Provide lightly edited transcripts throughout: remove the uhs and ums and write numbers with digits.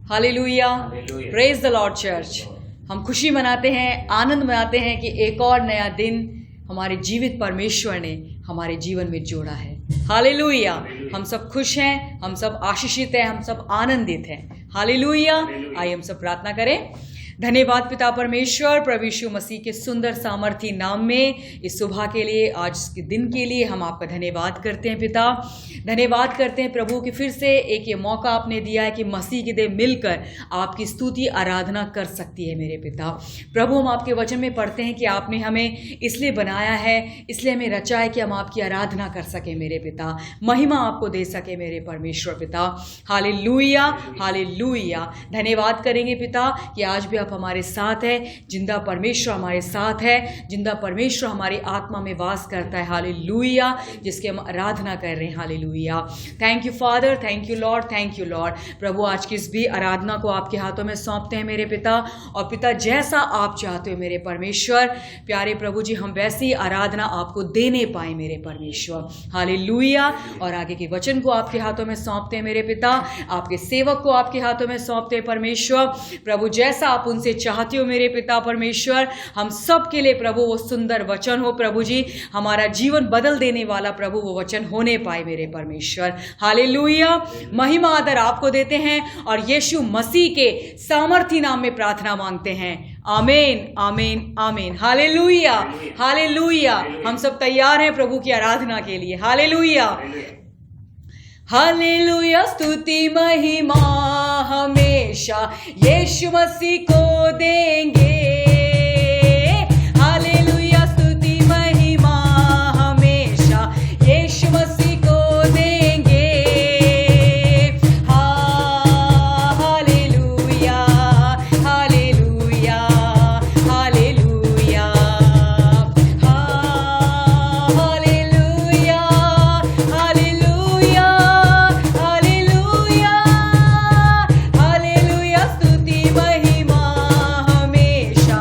Hallelujah, praise the Lord church. हम खुशी मनाते हैं, आनंद मनाते हैं कि एक और नया दिन हमारे जीवित परमेश्वर ने हमारे जीवन में जोड़ा है। हालेलुया, हम सब खुश हैं, हम सब आशीषित हैं, हम सब आनंदित हैं। हालेलुया, आइए हम सब प्रार्थना करें। धन्यवाद पिता परमेश्वर, प्रभु यीशु मसीह के सुंदर सामर्थी नाम में इस सुबह के लिए, आज के दिन के लिए हम आपका धन्यवाद करते हैं पिता। धन्यवाद करते हैं प्रभु कि फिर से एक ये मौका आपने दिया है कि मसीह की देह मिलकर आपकी स्तुति आराधना कर सकती है मेरे पिता। प्रभु, हम आपके वचन में पढ़ते हैं कि आपने हमें इसलिए बनाया है, इसलिए हमें रचा है कि हम आपकी आराधना कर सके मेरे पिता, महिमा आपको दे सके मेरे परमेश्वर पिता। Hallelujah, hallelujah. धन्यवाद करेंगे पिता कि आज भी हमारे साथ है, जिंदा परमेश्वर हमारे साथ है, जिंदा परमेश्वर हमारी आत्मा में वास करता है। हालेलुया, जिसकी हम आराधना कर रहे हैं। Hallelujah, thank you father, thank you lord, thank you lord. प्रभु, आज की इस भी आराधना को आपके हाथों में सौंपते हैं मेरे पिता, और पिता जैसा आप चाहते हो मेरे परमेश्वर, प्यारे प्रभु जी, हम वैसी आराधना आपको देने पाए मेरे परमेश्वर। हालेलुया, और आगे के वचन को आपके हाथों में सौंपते हैं मेरे पिता, आपके सेवक को आपके हाथों में सौंपते हैं परमेश्वर। प्रभु, जैसा आप उनसे चाहते हो मेरे पिता परमेश्वर, हम सब के लिए प्रभु वो सुंदर वचन हो प्रभु जी, हमारा जीवन बदल देने वाला प्रभु वो वचन होने पाए मेरे परमेश्वर। हालेलुया, महिमा आदर आपको देते हैं और यीशु मसीह के सामर्थी नाम में प्रार्थना मांगते हैं। आमीन, आमीन, आमीन। Hallelujah, hallelujah. हम सब तैयार हैं प्रभु की आराधना के लिए। Hallelujah, hallelujah. स्तुति महिमा हमेशा यीशु मसीह को देंगे। हालेलुया, स्तुति महिमा हमेशा यीशु मसीह को देंगे। Hallelujah, hallelujah, hallelujah, hallelujah, hallelujah, hallelujah, hallelujah. स्तुति महिमा हमेशा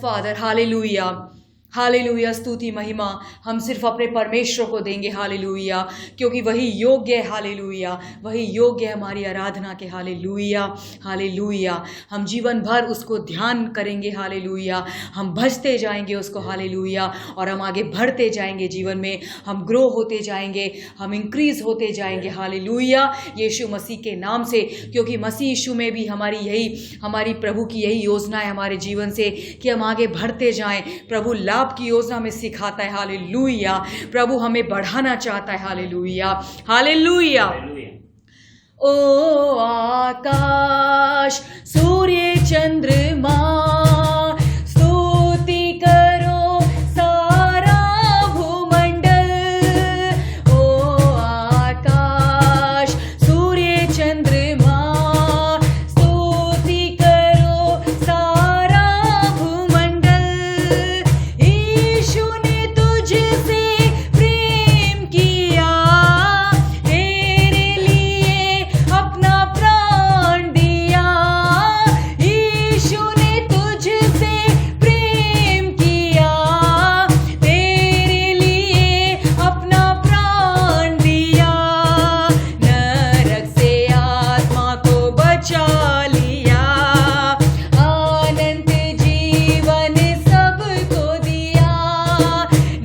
फादर, हालेलुया, हालेलुया, स्तुति महिमा हम सिर्फ अपने परमेश्वर को देंगे, हालेलुया, क्योंकि वही योग्य है, हालेलुया, वही योग्य है हमारी आराधना के, हालेलुया, हालेलुया। हम जीवन भर उसको ध्यान करेंगे, हालेलुया, हम भजते जाएंगे उसको, हालेलुया, और हम आगे बढ़ते जाएंगे जीवन में, हम ग्रो होते जाएंगे, हम इंक्रीज होते जाएंगे, हालेलुया, यीशु मसीह के नाम से, क्योंकि मसीह यीशु में भी हमारी प्रभु की यही योजना है हमारे जीवन से कि हम आगे बढ़ते जाएं। प्रभु लाभ की योजना में सिखाता है, हालेलुया, प्रभु हमें बढ़ाना चाहता है, हालेलुया, हालेलुया। ओ आकाश सूर्य चंद्रमा स्तुति करो सारा भूमंडल, ओ आकाश सूर्य चंद्रमा स्तुति करो सारा भूमंडल, यीशु ने तुझसे प्रेम किया, तेरे लिए अपना प्राण दिया, यीशु ने तुझसे प्रेम किया, तेरे लिए अपना प्राण दिया, नरक से आत्मा को बचा लिया, अनंत जीवन सबको दिया,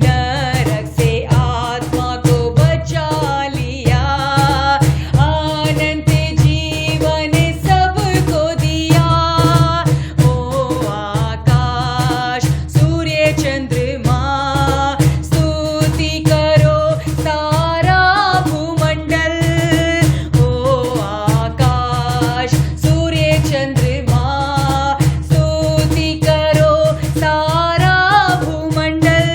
नरक से आत्मा को बचा लिया, अनंत जीवन सबको दिया, ओ आकाश सूर्य चंद्रमा स्तुति करो सारा भूमंडल, ओ आकाश सूर्य चंद्रमा स्तुति करो सारा भूमंडल,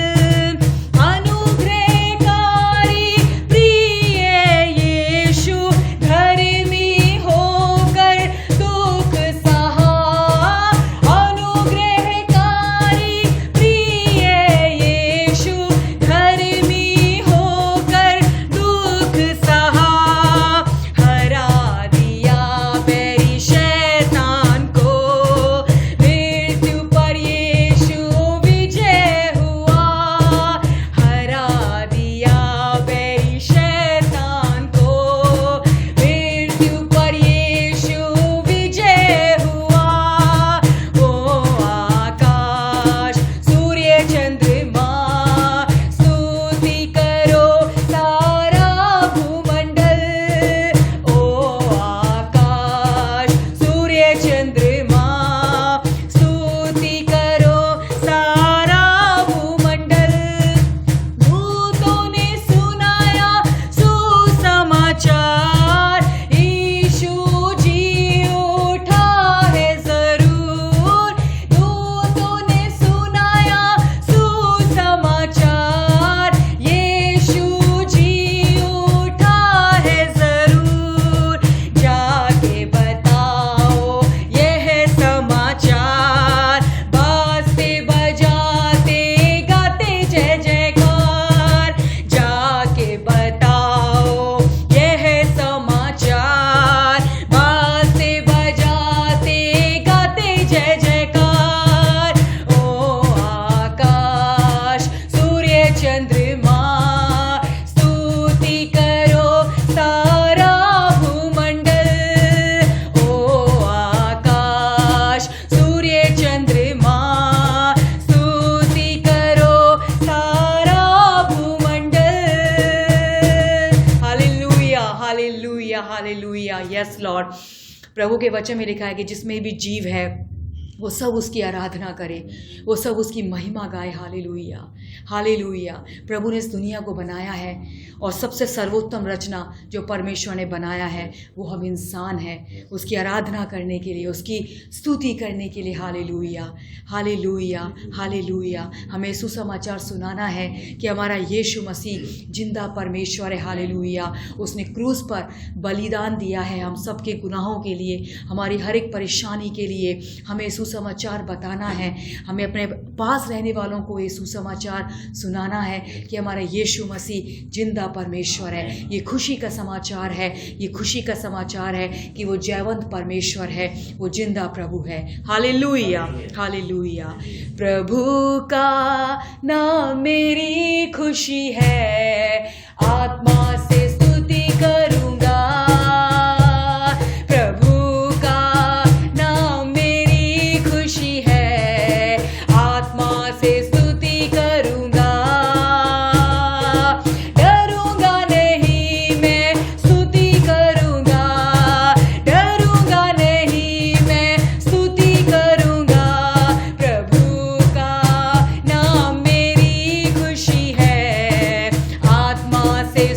अनुग्रहकारी प्रिय यीशु धर्मी होकर दुख सहा, अनुग्रहकारी प्रिय यीशु धर्मी होकर दुख सहा, हरा दिया बैरी शैतान को, मृत्यु पर यीशु विजय हुआ, हरा दिया बैरी शैतान को, मृत्यु पर यीशु विजय हुआ, ओ आकाश सूर्य चंद्रमा स्तुति करो सारा भूमंडल, ओ आकाश सूर्य चंद्रमा स्तुति करो सारा भूमंडल, दूतों ने सुनाया सुसमाचार, यीशु जी उठा है जरूर, दूतों ने सुनाया सुसमाचार, यीशु जी उठा है जरूर, जाके बताओ यह समाचार, बाजते बजाते गाते जय जयकार, जाके बताओ यह समाचार, बाजते बजाते गाते जय जयकार, ओ आकाश सूर्य चंद्रमा स्तुति करो सारा भूमंडल, ओ आकाश सूर्य चंद्रमा स्तुति करो सारा भूमंडल, hallelujah, hallelujah, hallelujah, yes lord. प्रभु के वचन में लिखा है कि जिसमें भी जीव है वो सब उसकी आराधना करे, वो सब उसकी महिमा गाए, हालेलुया, हालेलुया। प्रभु ने इस दुनिया को बनाया है और सबसे सर्वोत्तम रचना जो परमेश्वर ने बनाया है वो हम इंसान हैं, उसकी आराधना करने के लिए, उसकी स्तुति करने के लिए, हालेलुया, हालेलुया, हालेलुया। हमें सुसमाचार सुनाना है कि हमारा यीशु मसीह जिंदा परमेश्वर है, हालेलुया। उसने क्रूस पर बलिदान दिया है हम सबके गुनाहों के लिए, हमारी हर एक परेशानी के लिए हमें सुसमाचार बताना है, हमें अपने पास रहने वालों को ये सुसमाचार सुनाना है कि हमारा यीशु मसीह जिंदा परमेश्वर है। ये खुशी का समाचार है, ये खुशी का समाचार है कि वो जयवंत परमेश्वर है, वो जिंदा प्रभु है। Hallelujah, hallelujah. प्रभु का नाम मेरी खुशी है, आत्मा से स्तुति करूंगा। प्रभु का नाम मेरी खुशी है, आत्मा से स्तुति करूंगा। डरूंगा नहीं मैं स्तुति करूंगा, डरूंगा नहीं मैं स्तुति करूंगा। प्रभु का नाम मेरी खुशी है, आत्मा से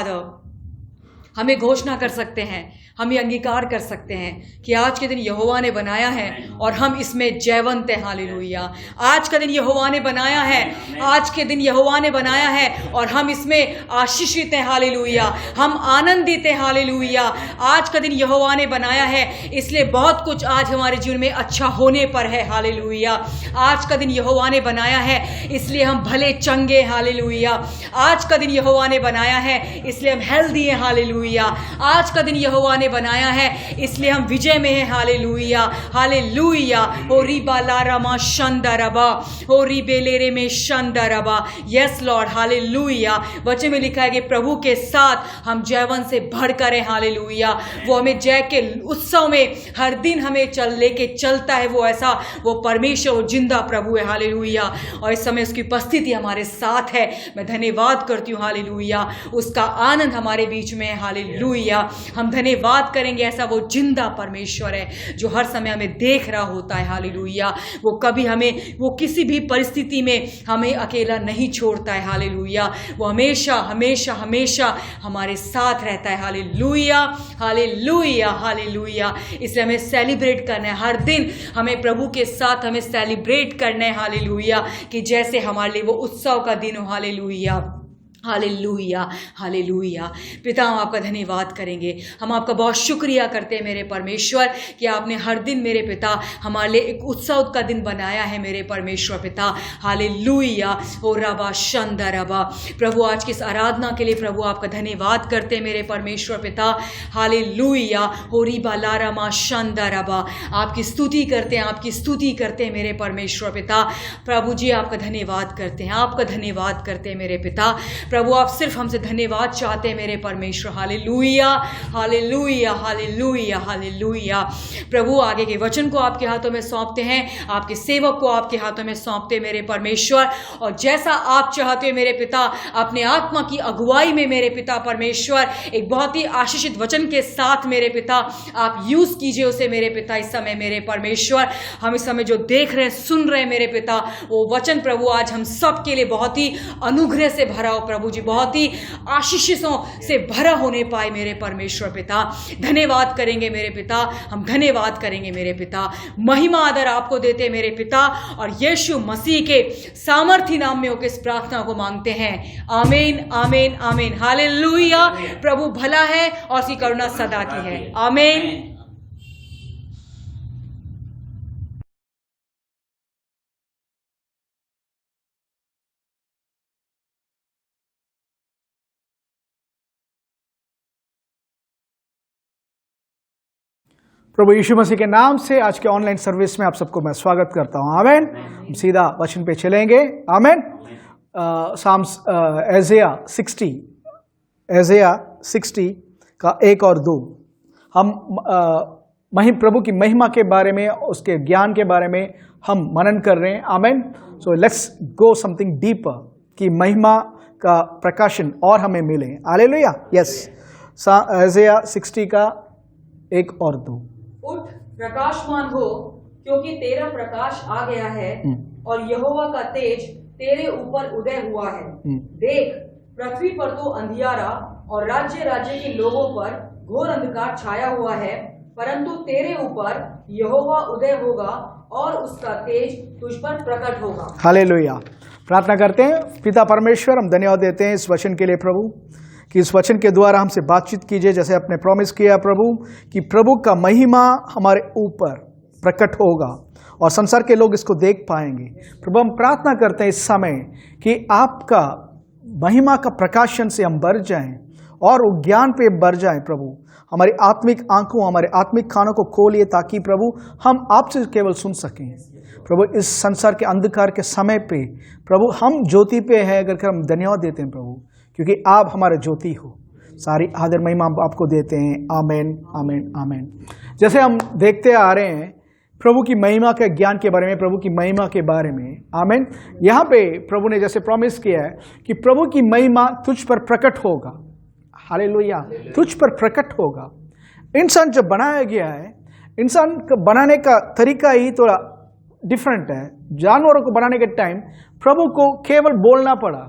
फादर, हम ये घोषणा कर सकते हैं, हम ये अंगीकार कर सकते हैं कि आज के दिन यहोवा ने बनाया है और हम इसमें जयवंत हैं। हालेलुया। आज का दिन यहोवा ने बनाया है, आज के दिन यहोवा ने बनाया है और हम इसमें आशीषित हैं। हालेलुया। हम आनंदित हैं। हालेलुया। आज का दिन यहोवा ने बनाया है, इसलिए बहुत कुछ आज हमारे जीवन में अच्छा होने पर है। हालेलुया। आज का दिन यहोवा ने बनाया है, इसलिए हम भले चंगे। हालेलुया। आज का दिन यहोवा ने बनाया है, इसलिए हम हेल्दी हैं। हालेलुया। आज का दिन यहोवा ने बनाया है, इसलिए हम विजय में हैं। हालेलुया। हालेलुया। ओ रिबा लारामा शंदरबा, ओ रिबेलेरे में शंदरबा। Yes Lord. हालेलुया। वचन में लिखा है कि प्रभु के साथ हम जयवन से भरकर हैं। हालेलुया। वो हमें जय के उत्सव में हर दिन हमें लेके चलता है। वो ऐसा, वो परमेश्वर, वो जिंदा प्रभु है। हालेलुया। और इस समय उसकी उपस्थिति हमारे साथ है। मैं धन्यवाद करती हूँ। हालेलुया। उसका आनंद हमारे बीच में है। हालेलुया। हम धन्यवाद करेंगे, ऐसा वो जिंदा परमेश्वर है जो हर समय हमें देख रहा होता है। हालेलुया। वो कभी हमें, वो किसी भी परिस्थिति में हमें अकेला नहीं छोड़ता है। हालेलुया। वो हमेशा हमेशा हमेशा हमारे साथ रहता है। हालेलुया। हालेलुया। हालेलुया। इसलिए हमें सेलिब्रेट करना है हर दिन, हमें प्रभु के साथ हमें सेलिब्रेट करना है। हालेलुया। कि जैसे हमारे लिए वो उत्सव का दिन हो। हालेलुया। हालेलुया। हालेलुया। पिता, हम आपका धन्यवाद करेंगे, हम आपका बहुत शुक्रिया करते हैं मेरे परमेश्वर कि आपने हर दिन मेरे पिता हमारे लिए एक उत्सव का दिन बनाया है मेरे परमेश्वर पिता। हालेलुया। ओ रबा शंदरबा। प्रभु, आज की इस आराधना के लिए प्रभु आपका धन्यवाद करते हैं मेरे परमेश्वर पिता। हालेलुया। हो रिबा लारामा शंदरबा। आपकी स्तुति करते हैं, आपकी स्तुति करते हैं मेरे परमेश्वर पिता। प्रभु जी, आपका धन्यवाद करते हैं, आपका धन्यवाद करते हैं मेरे पिता। प्रभु, आप सिर्फ हमसे धन्यवाद चाहते हैं मेरे परमेश्वर। हालेलुया। हालेलुया। हालेलुया। हालेलुया। प्रभु, आगे के वचन को आपके हाथों में सौंपते हैं, आपके सेवक को आपके हाथों में सौंपते हैं मेरे परमेश्वर। और जैसा आप चाहते हो मेरे पिता, अपने आत्मा की अगुवाई में मेरे पिता परमेश्वर, एक बहुत ही आशीषित वचन के साथ मेरे पिता आप यूज कीजिए उसे मेरे पिता। इस समय मेरे परमेश्वर, हम इस समय जो देख रहे हैं, सुन रहे हैं मेरे पिता, वो वचन प्रभु आज हम सब के लिए बहुत ही अनुग्रह से भरा हो प्रभु जी, बहुत ही आशीषों से भरा होने पाए मेरे परमेश्वर पिता। धन्यवाद करेंगे मेरे पिता, हम धन्यवाद करेंगे मेरे पिता। महिमा आदर आपको देते मेरे पिता, और यीशु मसीह के सामर्थी नाम में होकर इस प्रार्थना को मांगते हैं। आमीन, आमीन, आमीन। हालेलुया। प्रभु भला है और उसकी करुणा सदा की है। आमीन। प्रभु यीशु मसीह के नाम से आज के ऑनलाइन सर्विस में आप सबको मैं स्वागत करता हूं। आमीन। हम सीधा वचन पे चलेंगे। आमीन। साम्स एज़ेया 60 का 1 और 2 हम प्रभु की महिमा के बारे में, उसके ज्ञान के बारे में हम मनन कर रहे हैं। आमीन। So let's go something deeper कि महिमा का प्रकाशन और हमें मिले। हालेलुया। यस। एज़ेया 60 का 1 और 2। उठ, प्रकाशमान हो, क्योंकि तेरा प्रकाश आ गया है और यहोवा का तेज तेरे ऊपर उदय हुआ है। देख, पृथ्वी पर तो अंधियारा और राज्य राज्य के लोगों पर घोर अंधकार छाया हुआ है, परंतु तेरे ऊपर यहोवा उदय होगा और उसका तेज तुझ पर प्रकट होगा। हालेलुया। प्रार्थना करते हैं। पिता परमेश्वर, हम धन्यवाद देते हैं इस वचन के लिए प्रभु, कि इस वचन के द्वारा हमसे बातचीत कीजिए, जैसे आपने प्रॉमिस किया प्रभु, कि प्रभु का महिमा हमारे ऊपर प्रकट होगा और संसार के लोग इसको देख पाएंगे। प्रभु, हम प्रार्थना करते हैं इस समय कि आपका महिमा का प्रकाशन से हम बढ़ जाएं और वो ज्ञान पे बढ़ जाएं। प्रभु, हमारी आत्मिक आंखों, हमारे आत्मिक कानों को खोलिए, ताकि प्रभु हम आपसे केवल सुन सकें। प्रभु, इस संसार के अंधकार के समय पे प्रभु हम ज्योति पे हैं, अगर हम धन्यवाद देते हैं प्रभु, क्योंकि आप हमारे ज्योति हो। सारी आदर महिमा आपको देते हैं। आमीन, आमीन, आमीन। जैसे हम देखते आ रहे हैं प्रभु की महिमा के ज्ञान के बारे में, प्रभु की महिमा के बारे में। आमीन। यहाँ पे प्रभु ने जैसे प्रॉमिस किया है कि प्रभु की महिमा तुझ पर प्रकट होगा। हालेलुया। तुझ पर प्रकट होगा। इंसान जब बनाया गया है, इंसान को बनाने का तरीका ही थोड़ा डिफरेंट है। जानवरों को बनाने के टाइम प्रभु को केवल बोलना पड़ा,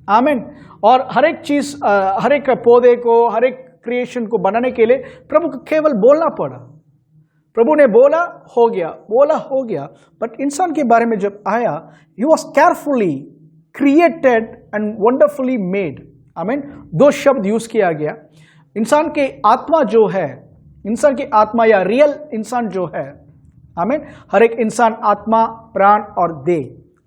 आमीन। और हर एक चीज, हर एक पौधे को, हर एक क्रिएशन को बनाने के लिए प्रभु को केवल बोलना पड़ा। प्रभु ने बोला हो गया, बोला हो गया। बट इंसान के बारे में जब आया, he was carefully created and wonderfully made. आमीन। दो शब्द यूज किया गया। इंसान के आत्मा जो है, इंसान की आत्मा या रियल इंसान जो है, आमीन, हर एक इंसान आत्मा, प्राण और देह,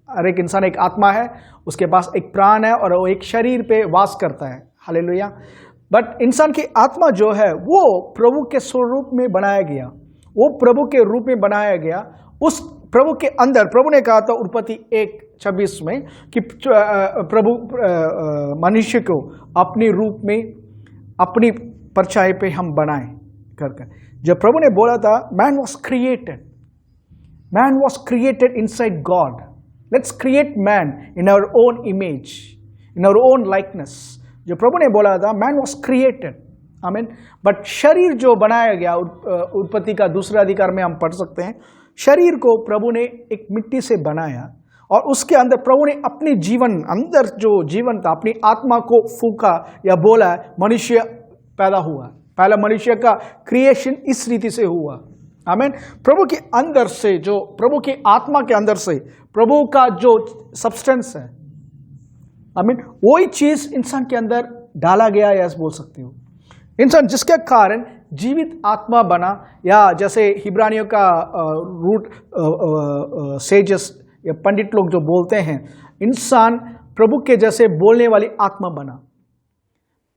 हर एक इंसान एक आत्मा है, उसके पास एक प्राण है और वो एक शरीर पे वास करता है। हालेलुया। बट इंसान की आत्मा जो है वो प्रभु के स्वरूप में बनाया गया, वो प्रभु के रूप में बनाया गया। उस प्रभु के अंदर, प्रभु ने कहा था उत्पत्ति 1:26 में कि प्रभु मनुष्य को अपने रूप में, अपनी परछाई पे हम बनाए कर। जब प्रभु ने बोला था man was created inside God, let's create man in our own image, in our own likeness. जो प्रभु ने बोला था मैन वॉज क्रिएटेड, आमीन। बट शरीर जो बनाया गया, उत्पत्ति का 2 अधिकार में हम पढ़ सकते हैं, शरीर को प्रभु ने एक मिट्टी से बनाया और उसके अंदर प्रभु ने अपनी जीवन, अंदर जो जीवन था, अपनी आत्मा को फूका या बोला, मनुष्य पैदा हुआ। पहला मनुष्य का क्रिएशन इस रीति से हुआ, आमीन। प्रभु के अंदर से, जो प्रभु की आत्मा के अंदर से प्रभु का जो सब्सटेंस है, आमीन, वही चीज इंसान के अंदर डाला गया, या बोल सकते हो इंसान, जिसके कारण जीवित आत्मा बना। या जैसे हिब्रानियों का रूट सेजस या पंडित लोग जो बोलते हैं, इंसान प्रभु के जैसे बोलने वाली आत्मा बना।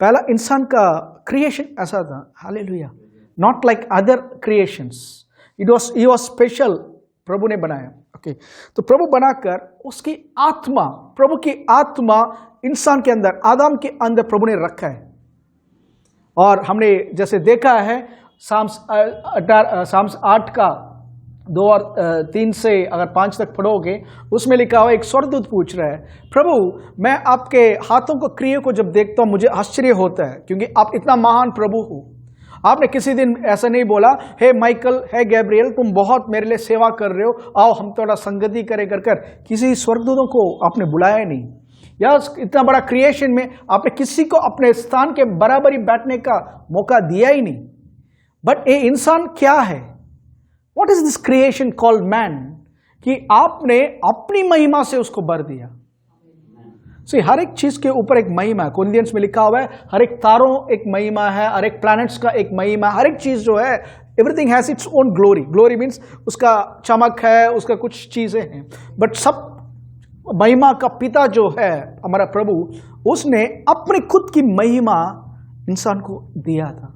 पहला इंसान का क्रिएशन ऐसा था, hallelujah, not like other creations, he was special, प्रभु ने बनाया। ओके, तो प्रभु बनाकर उसकी आत्मा, प्रभु की आत्मा इंसान के अंदर, आदम के अंदर प्रभु ने रखा है। और हमने जैसे देखा है साम्स 8 का 2 और 3 से अगर 5 तक पढ़ोगे, उसमें लिखा हुआ एक स्वर्गदूत पूछ रहा है, प्रभु मैं आपके हाथों को, क्रिया को जब देखता हूं मुझे आश्चर्य होता है, क्योंकि आप इतना महान प्रभु हो। आपने किसी दिन ऐसा नहीं बोला, हे माइकल, हे गैब्रियल, तुम बहुत मेरे लिए सेवा कर रहे हो, आओ हम थोड़ा संगति करें कर। किसी स्वर्गदूतों को आपने बुलाया नहीं, या इतना बड़ा क्रिएशन में आपने किसी को अपने स्थान के बराबरी बैठने का मौका दिया ही नहीं। बट ये इंसान क्या है? What is this creation called man, कि आपने अपनी महिमा से उसको भर दिया। हर एक चीज के ऊपर एक महिमा है। कोरिन्थियंस में लिखा हुआ है हर एक तारों एक महिमा है, हर एक प्लैनेट्स का एक महिमा, हर एक चीज जो है, everything has its own glory. Glory means उसका चमक है, उसका कुछ चीजें हैं। बट सब महिमा का पिता जो है हमारा प्रभु, उसने अपनी खुद की महिमा इंसान को दिया था।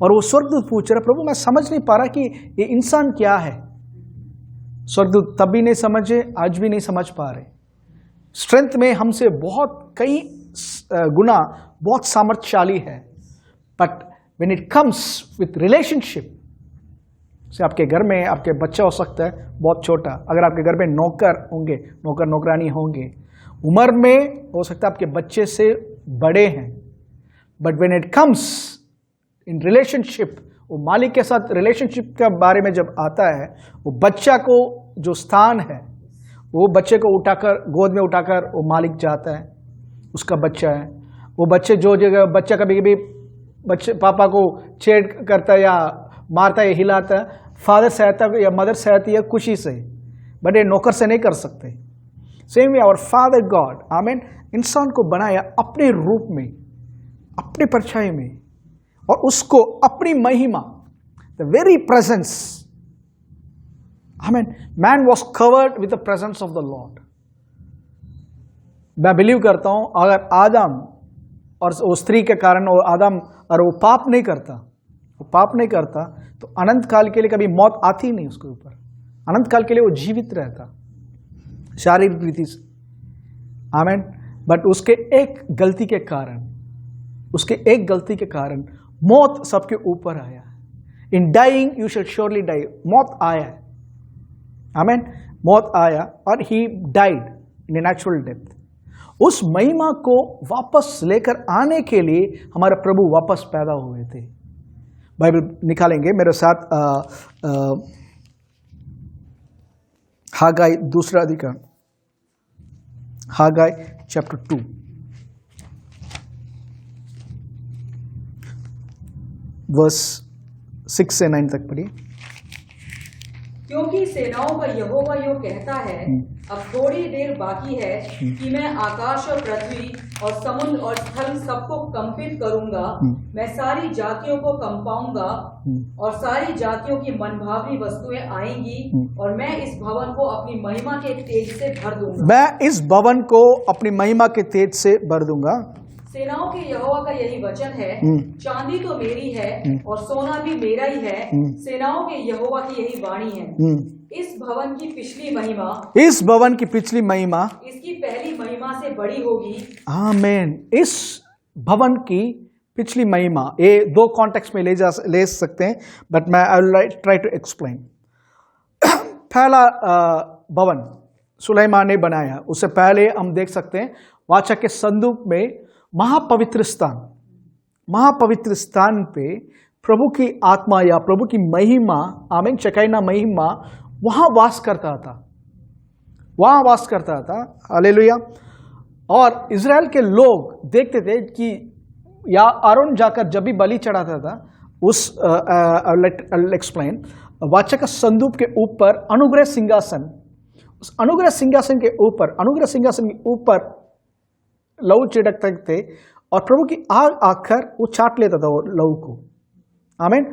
और वो स्वर्गदूत पूछ रहा, प्रभु मैं समझ नहीं पा रहा कि ये इंसान क्या है। स्वर्गदूत तब भी नहीं समझे, आज भी नहीं समझ पा रहे। स्ट्रेंथ में हमसे कई गुना बहुत सामर्थ्यशाली है, but when it comes with relationship से, आपके घर में आपके बच्चा हो सकता है बहुत छोटा, अगर आपके घर में नौकर होंगे, नौकर नौकरानी होंगे, उम्र में हो सकता है आपके बच्चे से बड़े हैं, but when it comes in relationship, वो मालिक के साथ रिलेशनशिप के बारे में जब आता है, वो बच्चा को जो स्थान है, वो बच्चे को उठाकर, गोद में उठाकर वो मालिक जाता है, उसका बच्चा है। वो बच्चे जो जगह, बच्चा कभी कभी बच्चे पापा को छेड़ करता है या मारता है, हिलाता है, फादर सहता है या मदर सहती है खुशी से, बट ये नौकर से नहीं कर सकते। Same way our father God, आमीन, इंसान को बनाया अपने रूप में, अपने परछाई में, और उसको अपनी महिमा, द वेरी प्रेजेंस, आमीन, man was covered with the presence of the Lord. मैं बिलीव करता हूं अगर आदम और वो स्त्री के कारण, वो आदम और वो पाप नहीं करता, तो अनंत काल के लिए कभी मौत आती नहीं उसके ऊपर। अनंत काल के लिए वो जीवित रहता शारीरिक रीति से, आमीन। बट उसके एक गलती के कारण मौत सबके ऊपर आया। In dying you shall surely die, मौत आया, आमीन, मौत आया, और he died in a natural death. उस महिमा को वापस लेकर आने के लिए हमारे प्रभु वापस पैदा हुए थे। बाइबल निकालेंगे मेरे साथ, हागाई 2 अधिकार, हागाई chapter 2. Verse 6 से 9 तक पढ़िए। क्योंकि सेनाओं का यहोवा यो कहता है, अब थोड़ी देर बाकी है कि मैं आकाश और पृथ्वी और समुद्र और स्थल सबको कंपित करूंगा। मैं सारी जातियों को कंपाऊंगा और सारी जातियों की मनभावनी वस्तुएं आएंगी और मैं इस भवन को अपनी महिमा के तेज से भर दूंगा। मैं इस भवन को अपनी महिमा के तेज से भर दूंगा। सेनाओं के यहोवा का यही वचन है, चांदी तो मेरी है और सोना भी मेरा ही है। सेनाओं के यहोवा की यही वाणी है, इस भवन की पिछली महिमा, इस भवन की पिछली महिमा इसकी पहली महिमा से बड़ी होगी। आमीन। इस भवन की पिछली महिमा, ये दो कॉन्टेक्स्ट में ले सकते हैं, बट मैं I will try to explain. पहला भवन सुलेमान ने बनाया, उससे पहले हम देख सकते हैं वाचा के संदूक में महापवित्र स्थान पे प्रभु की आत्मा या प्रभु की महिमा, आमीन, शकीना महिमा वहां वास करता था, हालेलुया। और इजराइल के लोग देखते थे कि या आरोन जाकर जब भी बलि चढ़ाता था, उस एक्सप्लेन, वाचा का संदूक के ऊपर अनुग्रह सिंहासन, उस अनुग्रह सिंहासन के ऊपर लहू छिड़कते थे और प्रभु की आग आकर वो चाट लेता था वो लहू को, आमीन।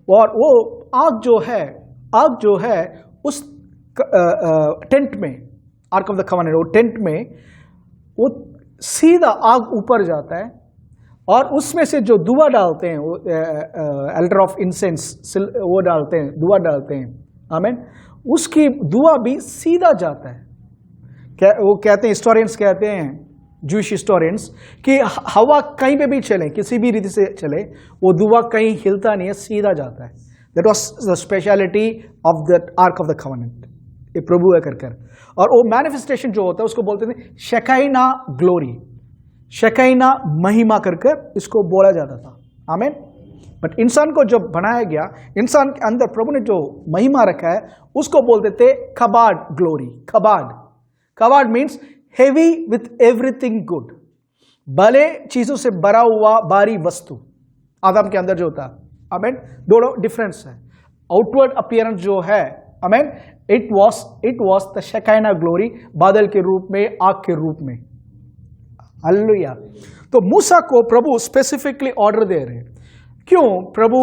और वो आग जो है उस टेंट में, आर्क ऑफ द कवनेंट, वो टेंट में वो सीधा आग ऊपर जाता है और उसमें से जो दुआ डालते हैं, वो एल्डर ऑफ इंसेंस वो डालते हैं, दुआ डालते हैं, आमीन, उसकी दुआ भी सीधा जाता है। वो कहते हैं, हिस्टोरियंस कहते हैं, जूश हिस्टोरियंस, कि हवा कहीं पे भी चले, किसी भी रीति से चले, वो दुआ कहीं हिलता नहीं है, सीधा जाता है। That was the speciality of the arc of the covenant, ये प्रभु है कर। और वो मैनिफेस्टेशन जो होता है उसको बोलते थे शकीना ग्लोरी, शकीना महिमा कर इसको बोला जाता था, आमीन। बट इंसान को जब बनाया गया, इंसान के अंदर प्रभु ने जो महिमा रखा है उसको बोलते थे कबाड ग्लोरी। कबाड means heavy with everything good, भले चीजों से भरा हुआ भारी वस्तु आदम के अंदर जो था, आमीन। दोनों डिफरेंस है। आउटवर्ड अपीयरेंस जो है, आमीन, it was the Shakina glory, बादल के रूप में, आग के रूप में, हालेलुया। तो मूसा को प्रभु स्पेसिफिकली ऑर्डर दे रहे हैं। क्यों प्रभु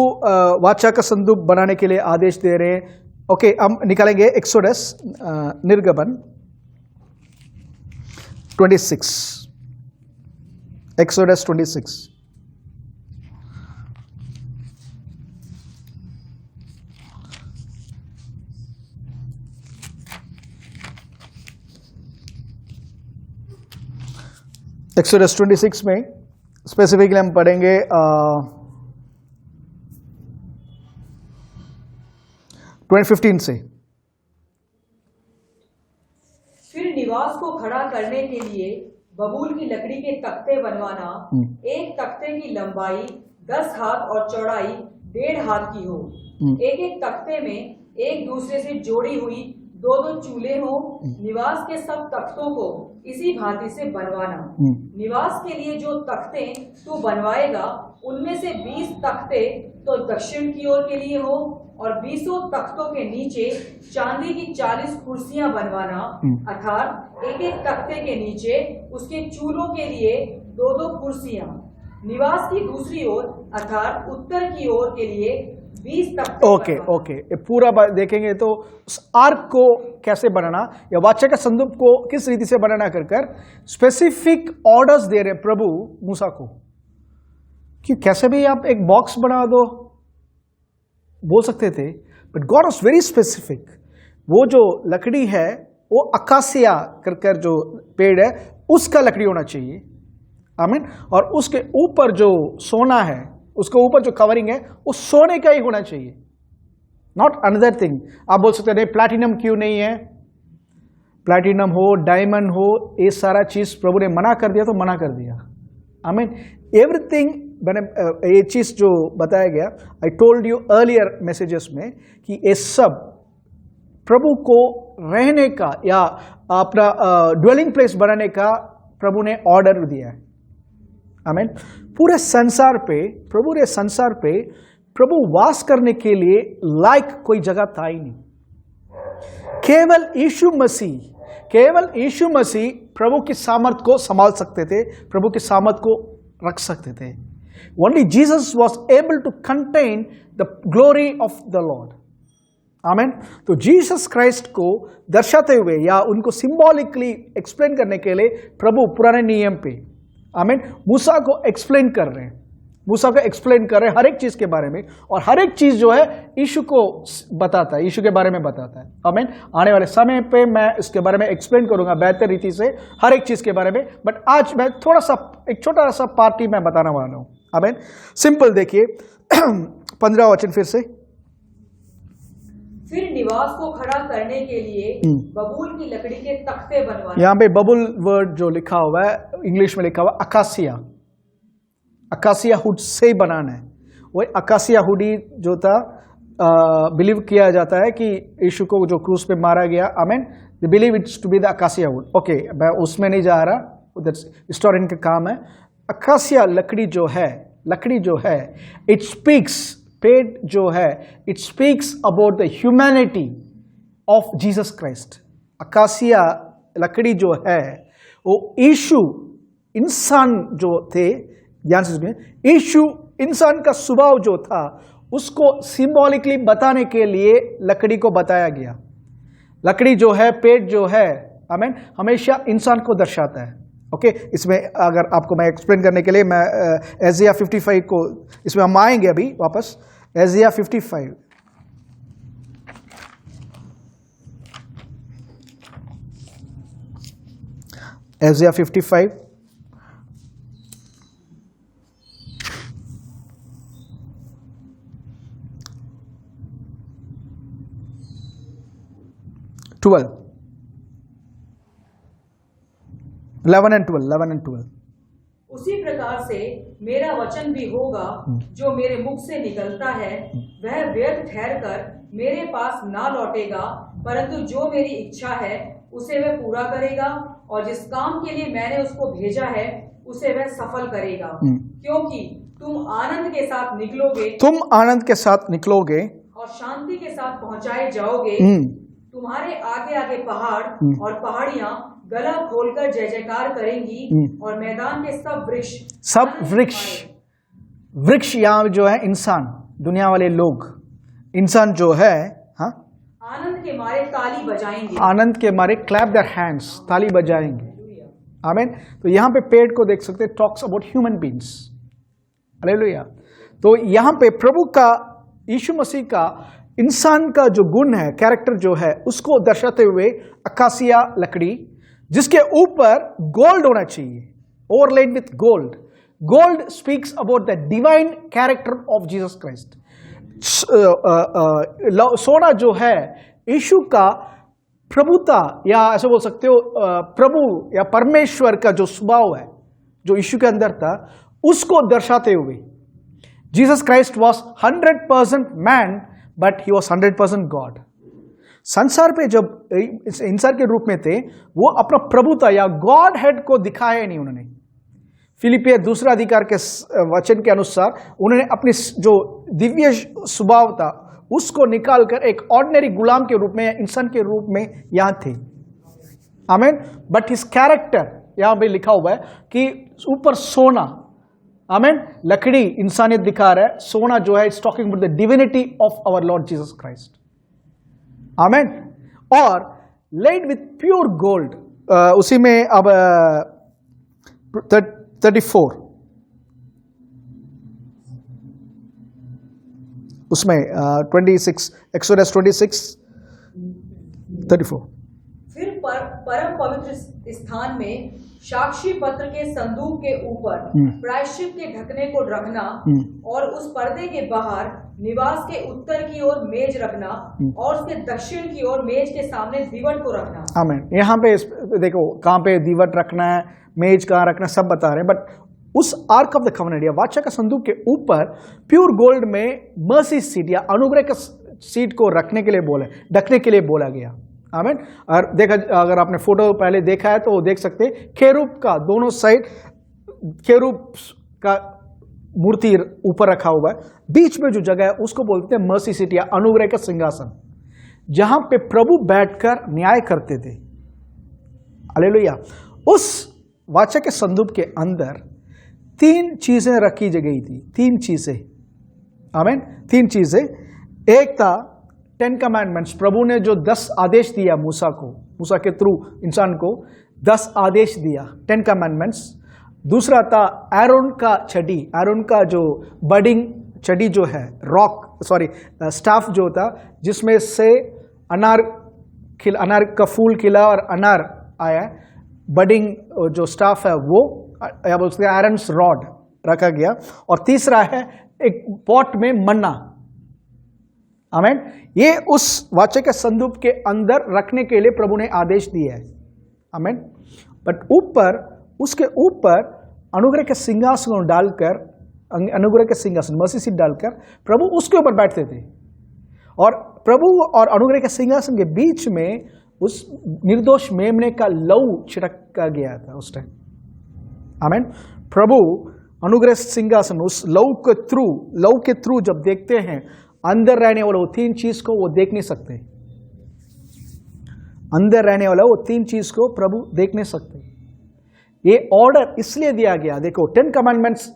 वाचा का संदूक बनाने के लिए आदेश दे रहे हैं? ओके, हम निकालेंगे एक्सोडस, निर्गमन 26, एक्सोडस 26। एक्सोडस 26 में स्पेसिफिकली हम पढ़ेंगे 15 से। फिर निवास को खड़ा करने के लिए बबूल की लकड़ी के तख्ते बनवाना, एक तख्ते की लंबाई 10 हाथ और चौड़ाई 1.5 हाथ की हो। एक एक तख्ते में एक दूसरे से जोड़ी हुई 2-2 चूल्हे हो। निवास के सब तख्तों को इसी भांति से बनवाना। निवास के लिए जो तख्ते तू बनवाएगा उनमें से 20 तख्ते तो दक्षिण की ओर के लिए हो और 20 तख्तों के नीचे चांदी की 40 कुर्सियां बनवाना, अर्थात एक एक तख्ते के नीचे उसके चूल्हों के लिए 2-2 कुर्सियां। निवास की दूसरी ओर अर्थात उत्तर की ओर के लिए 20 तख्ते। ओके, पूरा देखेंगे तो उस आर्क को कैसे बनाना या वाचा का संदूक को किस रीति से बनाना कर स्पेसिफिक ऑर्डर्स दे रहे प्रभु मूसा को, कि कैसे भी आप एक बॉक्स बना दो बोल सकते थे, but God was very specific. वो जो लकड़ी है वो अकासिया कर जो पेड़ है उसका लकड़ी होना चाहिए, आमीन। और उसके ऊपर जो सोना है, उसके ऊपर जो कवरिंग है वो सोने का ही होना चाहिए, नॉट अनदर थिंग। आप बोल सकते हैं प्लैटिनम क्यों नहीं है? प्लैटिनम हो, डायमंड हो, ये सारा चीज प्रभु ने मना कर दिया तो मना कर दिया, आमीन। एवरीथिंग, मैंने ये चीज जो बताया गया, I told you earlier messages में कि ये सब प्रभु को रहने का या अपना ड्वेलिंग प्लेस बनाने का प्रभु ने ऑर्डर दिया है। आमीन। पूरे संसार पे प्रभु वास करने के लिए लायक कोई जगह था ही नहीं। केवल यीशु मसीह प्रभु की सामर्थ को संभाल सकते थे, प्रभु की सामर्थ को रख सकते थे। Only Jesus was able to contain the glory of the Lord. आमीन। तो जीसस क्राइस्ट को दर्शाते हुए या उनको सिंबॉलिकली एक्सप्लेन करने के लिए प्रभु पुराने नियम पे आमीन मूसा को एक्सप्लेन कर रहे हैं हर एक चीज के बारे में, और हर एक चीज जो है यीशु को बताता है, यीशु के बारे में बताता है। आमीन। आने वाले समय पे मैं इसके बारे में एक्सप्लेन करूंगा बेहतर रीति से हर एक चीज के बारे में, बट आज मैं एक छोटा सा पार्टी मैं बताने वाला हूं। आमीन। सिंपल देखिए 15 वचन फिर से। फिर निवास को खड़ा करने के लिए बबूल की लकड़ी के तख्ते बनवाए। यहाँ पे बबूल वर्ड जो लिखा हुआ है इंग्लिश में लिखा हुआ अकासिया हुड से ही बनाना है। वही अकासिया हुडी जो था बिलीव किया जाता है कि यीशु को जो क्रूस पे मारा गया, आमीन, they believe it's to be the acacia wood. Okay, मैं उसमें नहीं जा रहा, उधर हिस्टोरियन का काम है। अकासिया लकड़ी जो है इट स्पीक्स, पेड़ जो है it speaks about the humanity of Jesus Christ. Acacia लकड़ी जो है वो यीशु इंसान जो थे, ध्यान से सुनिए, यीशु इंसान का स्वभाव जो था उसको सिंबॉलिकली बताने के लिए लकड़ी को बताया गया। लकड़ी जो है, पेड़ जो है, आमीन, हमेशा इंसान को दर्शाता है। ओके, इसमें अगर आपको मैं एक्सप्लेन करने के लिए मैं एजिया 55 को, इसमें हम आएंगे अभी वापस। Asia 55 11 and 12। उसी प्रकार से मेरा वचन भी होगा जो मेरे मुख से निकलता है, वह व्यर्थ ठहरकर मेरे पास ना लौटेगा, परंतु जो मेरी इच्छा है उसे वह पूरा करेगा, और जिस काम के लिए मैंने उसको भेजा है उसे वह सफल करेगा। क्योंकि तुम आनंद के साथ निकलोगे और शांति के साथ पहुंचाए जाओगे। तुम्हारे आगे आगे पहाड़ और पहाड़ियां गला खोलकर जय जयकार करेंगी, और मैदान के सब वृक्ष यहाँ जो है इंसान, दुनिया वाले लोग, इंसान जो है, हाँ, आनंद के मारे ताली बजाएंगे, आनंद के मारे क्लैप देयर हैंड्स, ताली बजाएंगे। आमीन। तो यहाँ पे पेड़ को देख सकते, talks about human beings. Hallelujah. तो यहाँ पे प्रभु का, यीशु मसीह का इंसान का जो गुण है, कैरेक्टर जो है, उसको दर्शाते हुए अकासिया लकड़ी, जिसके ऊपर गोल्ड होना चाहिए, overlaid with gold. Gold speaks about the divine character of Jesus Christ. सोना जो है यीशु का प्रभुता, या ऐसे बोल सकते हो प्रभु या परमेश्वर का जो स्वभाव है, जो यीशु के अंदर था, उसको दर्शाते हुए Jesus Christ was 100% man, but he was 100% God. संसार पे जब इंसान के रूप में थे, वो अपना प्रभुता या गॉड हेड को दिखाया नहीं उन्होंने। फिलिपियर 2 अधिकार के वचन के अनुसार उन्होंने अपनी जो दिव्य स्वभाव था उसको निकालकर एक ऑर्डिनरी गुलाम के रूप में, इंसान के रूप में यहां थे। आमीन। बट हिज कैरेक्टर यहां पे लिखा हुआ है कि ऊपर सोना, आमीन, लकड़ी इंसानियत दिखा रहा है, सोना जो है it's talking about the divinity of our Lord Jesus Christ. आमीन। और लेड विथ प्योर गोल्ड, उसी में अब 34 उसमें 26 एक्सोडस 26:34। फिर परम पवित्र स्थान में साक्षी पत्र के संदूक के ऊपर प्रायश्चित के ढकने को रखना, और उस पर्दे के बाहर निवास के उत्तर की ओर मेज रखना, और उसके दक्षिण की ओर मेज के सामने दीवट को रखना। आमीन। यहाँ पे देखो कहाँ पे दीवट रखना है, मेज कहाँ रखना, सब बता रहे हैं। बट उस आर्क ऑफ द कवेनेंट या वाचा का संदूक के ऊपर प्योर गोल्ड में मर्सी सीट या अनुग्रह का सीट को रखने के लिए बोला, ढकने के लिए बोला गया। आमीन। और देखा, अगर आपने फोटो पहले देखा है तो वो देख सकते हैं, खेरूब का दोनों साइड खेरूब का मूर्ति ऊपर रखा हुआ है। बीच में जो जगह है उसको बोलते हैं मर्सी सीट या अनुग्रह का सिंहासन, जहां पे प्रभु बैठकर न्याय करते थे। हालेलुया। उस वाचा के संदूक के अंदर 3 चीजें रखी गई थी, 3 चीजें, आमीन, 3 चीजें। एक था 10 कमांडमेंट्स, प्रभु ने जो 10 आदेश दिया मूसा को, मूसा के थ्रू इंसान को 10 आदेश दिया, 10 कमांडमेंट्स। दूसरा था एरोन का छड़ी, एरोन का जो बडिंग छड़ी जो है, स्टाफ जो था जिसमें से अनार का फूल खिला और अनार आया, बडिंग जो स्टाफ है वो या बोलते हैं एरन्स रॉड रखा गया। और तीसरा है एक पॉट में मन्ना, आमीन। ये उस वाचा के संदूक के अंदर रखने के लिए प्रभु ने आदेश दिया है, आमीन। बट ऊपर, उसके ऊपर अनुग्रह के सिंहासन डालकर, अनुग्रह के सिंहासन मर्सी सीट डालकर प्रभु उसके ऊपर बैठते थे। और प्रभु और अनुग्रह के सिंहासन के बीच में उस निर्दोष मेमने का लहू छिड़का गया था उस टाइम, आमीन। प्रभु अनुग्रह सिंहासन उस लहू के थ्रू जब देखते हैं, अंदर रहने वाला वो 3 चीज को वो देख नहीं सकते, अंदर रहने वाला वो 3 चीज को प्रभु देख नहीं सकते। ये ऑर्डर इसलिए दिया गया, देखो 10 कमांडमेंट्स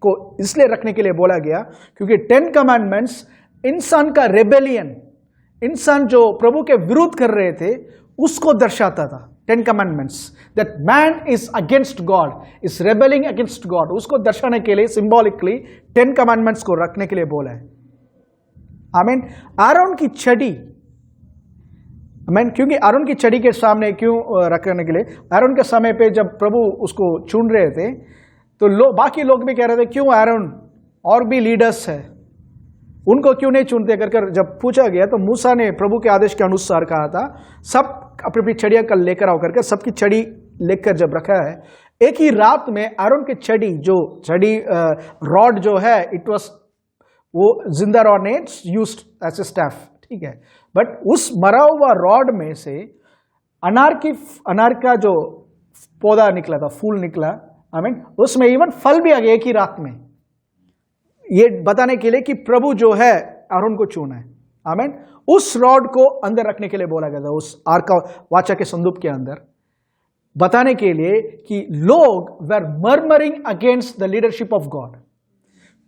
को इसलिए रखने के लिए बोला गया क्योंकि 10 कमांडमेंट्स इंसान का रेबेलियन, इंसान जो प्रभु के विरुद्ध कर रहे थे उसको दर्शाता था। 10 commandments, that man is against God, is रेबेलिंग against God, उसको दर्शाने के लिए सिंबॉलिकली 10 कमांडमेंट्स को रखने के लिए बोला है, आमीन। आरोन की छड़ी, आमीन, क्योंकि आरोन की छड़ी के सामने क्यों रखने के लिए, आरोन के समय पे जब प्रभु उसको चुन रहे थे तो बाकी लोग भी कह रहे थे क्यों आरोन, और भी लीडर्स है, उनको क्यों नहीं चुनते कर जब पूछा गया तो मूसा ने प्रभु के आदेश के अनुसार कहा था सब अपनी अपनी छड़ियां कल लेकर आओ करके सबकी छड़ी लेकर जब रखा है, एक ही रात में आरोन की छड़ी रॉड जो है, इट वाज वो जिंदा रॉड ने यूज्ड एज ए स्टाफ, ठीक है। बट उस मरा हुआ रॉड में से अनार का जो पौधा निकला था, फूल निकला, आमीन, उसमें इवन फल भी आ गया एक ही रात में, ये बताने के लिए कि प्रभु जो है आरोन को चुना है, आमीन। उस रॉड को अंदर रखने के लिए बोला गया था, उस आर्का वाचा के संदूक के अंदर, बताने के लिए कि लोग were murmuring against the leadership of God.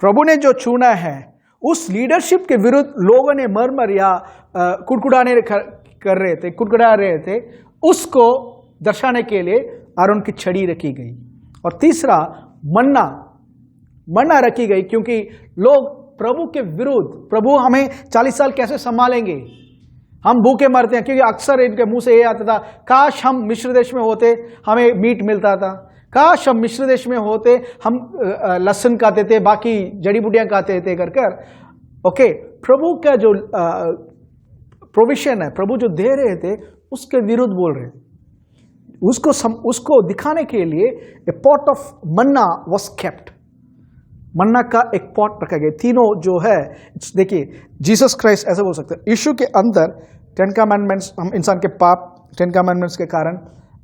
प्रभु ने जो चुना है उस लीडरशिप के विरुद्ध लोगों ने मर्मर या कुड़कुड़ा रहे थे, उसको दर्शाने के लिए आरोन की छड़ी रखी गई। और तीसरा मन्ना रखी गई क्योंकि लोग प्रभु के विरुद्ध, प्रभु हमें 40 साल कैसे संभालेंगे, हम भूखे मरते हैं, क्योंकि अक्सर इनके मुंह से ये आता था काश हम मिस्र देश में होते, हमें मीट मिलता था, काश हम मिस्र देश में होते, हम लहसुन खाते थे, बाकी जड़ी बूटियां खाते थे कर। ओके, प्रभु का जो प्रोविजन है, प्रभु जो दे रहे थे उसके विरुद्ध बोल रहे, उसको दिखाने के लिए a pot of manna was kept, मन्ना का एक पॉट रखा गया। तीनों जो है, देखिए जीसस क्राइस्ट ऐसे बोल सकते हैं, यीशु के अंदर 10 कमांडमेंट्स, हम इंसान के पाप 10 कमांडमेंट्स के कारण,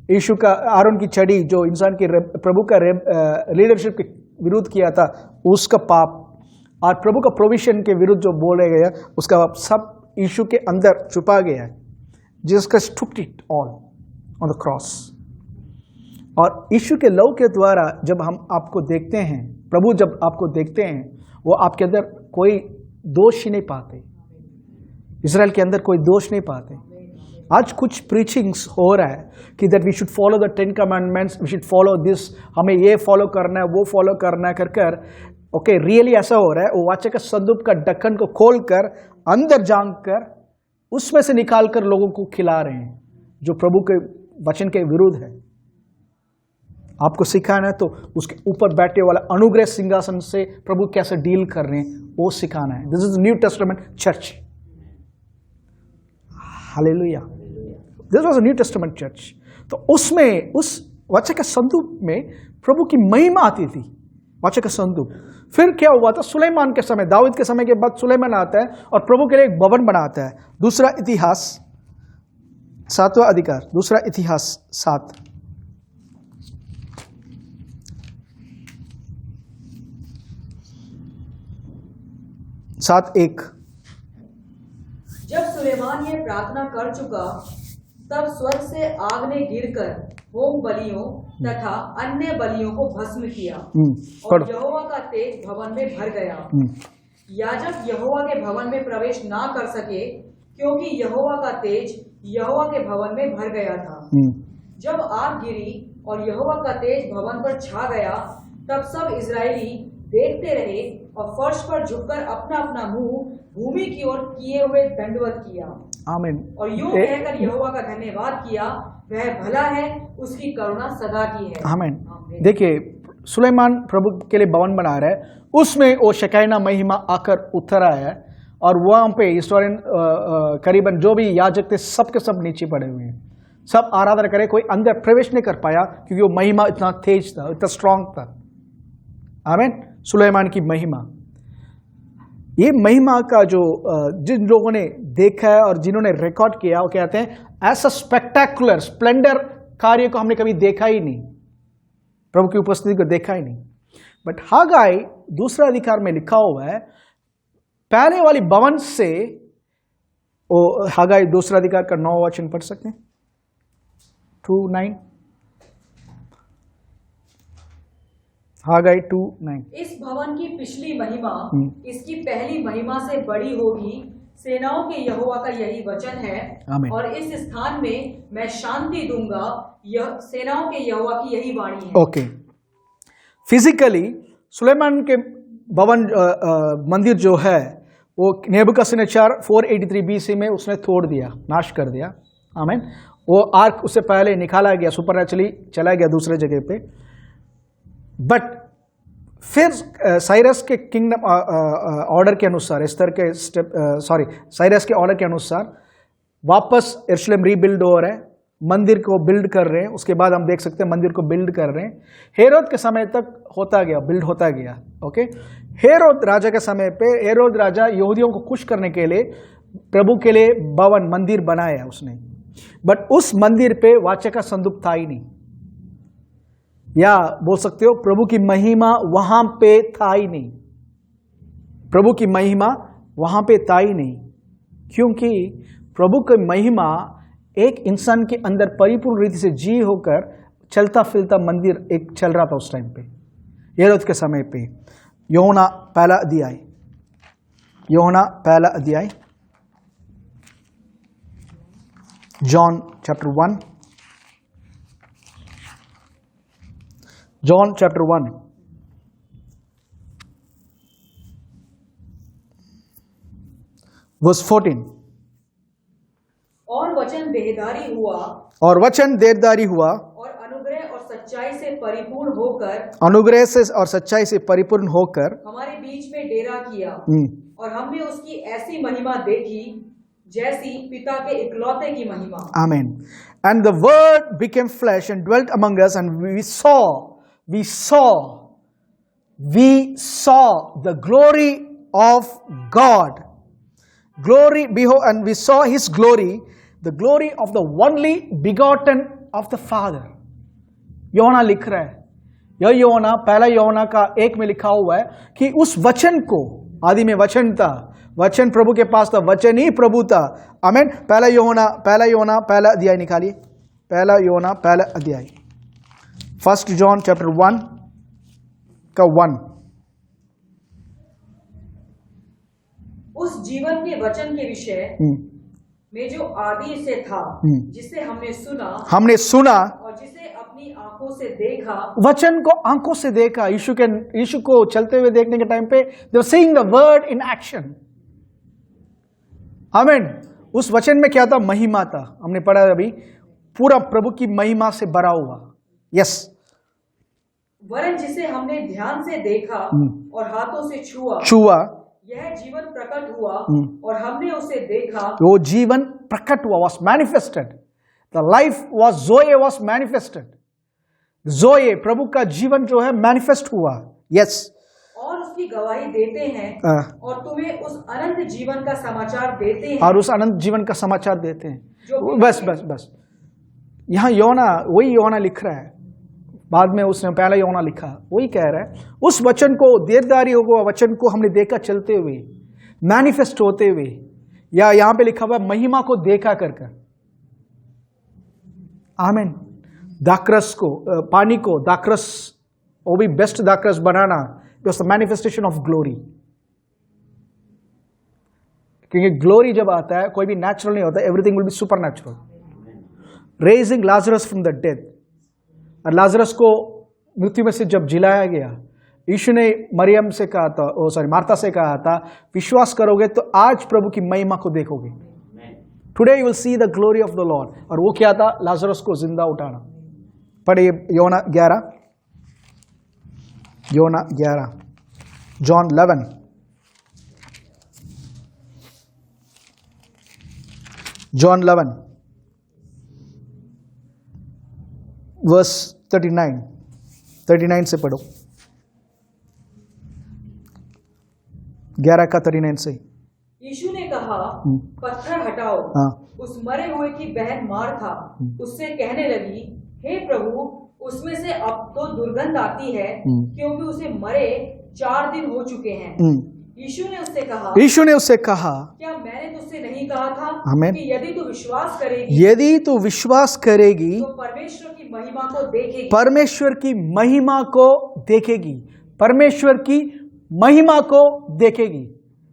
यीशु का आरोन की छड़ी जो इंसान की प्रभु का लीडरशिप के विरुद्ध किया था उसका पाप, और प्रभु का प्रोविजन के विरुद्ध जो बोले गया उसका पाप, सब यीशु के अंदर छुपा गया है। Jesus Christ took it all on the cross. और यीशु के लहू के द्वारा जब हम आपको देखते हैं, प्रभु जब आपको देखते हैं, वो आपके अंदर कोई दोष ही नहीं पाते, इजराइल के अंदर कोई दोष नहीं पाते। आज कुछ प्रीचिंग्स हो रहा है कि that we should follow the 10 commandments, we should follow this, हमें ये फॉलो करना है, वो फॉलो करना है कर ओके, रियली ऐसा हो रहा है, वो वाचा का संदूक का ढक्कन को खोलकर अंदर झांककर उसमें से निकालकर लोगों को खिला रहे हैं जो प्रभु के वचन के विरुद्ध है। आपको सिखाना है तो उसके ऊपर बैठे वाला अनुग्रह सिंहासन से प्रभु कैसे डील कर रहे हैं वो सिखाना है। This is new testament church, hallelujah, this was a new testament church. तो उसमें उस वाचा के संदूक में प्रभु की महिमा आती थी, वाचा का संदूक। फिर क्या हुआ था, सुलेमान के समय, दाऊद के समय के बाद सुलेमान आता है और प्रभु के लिए एक भवन बनाता है। दूसरा इतिहास 7वां अधिकार, दूसरा इतिहास 7:1। जब सुलेमान ये प्रार्थना कर चुका, तब स्वर्ग से आग ने गिरकर होम बलियों तथा अन्य बलियों को भस्म किया और यहोवा का तेज भवन में भर गया। याजक यहोवा के भवन में प्रवेश ना कर सके, क्योंकि यहोवा का तेज यहोवा के भवन में भर गया था। जब आग गिरी और यहोवा का तेज भवन पर छा गया, तब सब इजरायली देखते रहे और फर्श पर झुककर अपना अपना मुंह भूमि की ओर किए हुए दंडवत किया। आमीन। और यूं कहकर यहोवा का धन्यवाद किया, वह भला है, उसकी करुणा सदा की है। आमीन। देखिए, सुलेमान प्रभु के लिए भवन बना रहा है, उसमें वो शकीना महिमा आकर उतर आया है और वहां पे हिस्टोरियन करीबन जो भी याजक थे सब के सब नीचे पड़े हुए हैं, सब आराधना करे, कोई अंदर प्रवेश नहीं कर पाया क्योंकि वो महिमा इतना तेज था, इतना स्ट्रांग था। आमीन। सुलेमान की महिमा, ये महिमा का जो जिन लोगों ने देखा है और जिन्होंने रिकॉर्ड किया, वो कहते हैं ऐसा स्पेक्टेकुलर स्प्लेंडर कार्य को हमने कभी देखा ही नहीं, प्रभु की उपस्थिति को देखा ही नहीं। बट हागाई दूसरा अधिकार में लिखा हुआ है, पहले वाली भवन से, वो हागाई दूसरा अधिकार का 9 वचन पढ़ सकते हैं, 2:9। हागाई 2:9। इस भवन की पिछली महिमा इसकी पहली महिमा से बड़ी होगी, सेनाओं के यहोवा का यही वचन है। और इस स्थान में मैं शांति दूंगा, यह सेनाओं के यहोवा की यही वाणी है। ओके। फिजिकली सुलेमान के भवन मंदिर जो है वो नेबुकदनेस्सर 483 BC में उसने तोड़ दिया, नाश कर दिया। आमीन। वो आर्क उससे पहले निकाला गया, सुपरनैचुरली चला गया दूसरे जगह पे। बट फिर साइरस के किंगडम ऑर्डर के अनुसार, साइरस के ऑर्डर के अनुसार वापस यरूशलेम रीबिल्ड हो रहा है, मंदिर को बिल्ड कर रहे हैं। उसके बाद हम देख सकते हैं मंदिर को बिल्ड कर रहे हैं। हेरोद के समय तक होता गया, बिल्ड होता गया। ओके। हेरोद राजा के समय पे हेरोद राजा यहूदियों को खुश करने के लिए प्रभु के लिए भवन मंदिर बनाया उसने। बट उस मंदिर पे वाचा का संदूक था ही नहीं, या बोल सकते हो प्रभु की महिमा वहां पे था ही नहीं। प्रभु की महिमा वहां पे था ही नहीं, क्योंकि प्रभु की महिमा एक इंसान के अंदर परिपूर्ण रीति से जी होकर चलता फिरता मंदिर एक चल रहा था उस टाइम पे, हेरोद के समय पे। यूहन्ना पहला अध्याय, John chapter 1, John chapter 1 verse 14। और वचन देहधारी हुआ, और वचन देहधारी हुआ और अनुग्रह और सच्चाई से परिपूर्ण होकर, हमारे बीच में डेरा किया। और हमने उसकी ऐसी महिमा देखी जैसी पिता के इकलौते की महिमा। आमीन। And the word became flesh and dwelt among us, and we saw the glory of God. Behold, and we saw his glory, the glory of the only begotten of the Father. यूहन्ना लिख रहा है, यह यूहन्ना पहला यूहन्ना का 1 में लिखा हुआ है कि उस वचन को, आदि में वचन था, वचन प्रभु के पास था, वचन ही प्रभु था। आमीन। पहला यूहन्ना पहला अध्याय निकालिए, पहला यूहन्ना पहला अध्याय, 1 John chapter 1 का 1। उस जीवन के वचन के विषय में जो आदि से था, जिसे हमने सुना और जिसे अपनी आंखों से देखा। वचन को आंखों से देखा। यीशु को चलते हुए देखने के टाइम पे they were seeing the word in action। आमीन। उस वचन में क्या था? महिमा था। हमने पढ़ा अभी, पूरा प्रभु की महिमा से भरा हुआ। यस। वरन जिसे हमने ध्यान से देखा और हाथों से छुआ, यह जीवन प्रकट हुआ और हमने उसे देखा। वो जीवन प्रकट हुआ, was manifested। The life was Zoe was manifested। Zoe प्रभु का जीवन जो है मैनिफेस्ट हुआ। यस। और उसकी की गवाही देते हैं और तुम्हें उस अनंत जीवन का समाचार देते हैं। और उस अनंत जीवन का समाचार देते हैं। जो बस यहाँ योना, वही योना लिख रहा है, बाद में उसने पहला योना लिखा, वही कह रहा है उस वचन को, देरदारी होगा वचन को हमने देखा चलते हुए, मैनिफेस्ट होते हुए, या यहाँ पे लिखा हुआ महिमा को देखा कर। आमीन। दाखरस को, पानी को दाखरस, वो भी बेस्ट दाखरस बनाना, it was the manifestation of glory. क्योंकि ग्लोरी जब आता है कोई भी नेचुरल नहीं होता, everything will be supernatural. Raising Lazarus from the death, और लाजरस को मृत्यु में से जब जिलाया गया, यीशु ने मरियम से कहा था, मार्था से कहा था, विश्वास करोगे तो आज प्रभु की महिमा को देखोगे। Today you will see the glory of the Lord. और वो क्या था? लाजरस को जिंदा उठाना। पढ़िए योना 11, योना 11, जॉन 11, जॉन 11 वर्स 39 से पढ़ो, 11 का 39 से। यीशु ने कहा, पत्थर हटाओ। उस मरे हुए की बहन मार्था उससे कहने लगी, हे प्रभु, उसमें से अब तो दुर्गंध आती है, क्योंकि उसे मरे 4 दिन हो चुके हैं। यीशु ने उससे कहा, क्या मैंने तुझसे नहीं कहा था कि यदि तू विश्वास करेगी तो परमेश्वर की महिमा को देखेगी। परमेश्वर की महिमा को देखेगी, परमेश्वर की महिमा को देखेगी।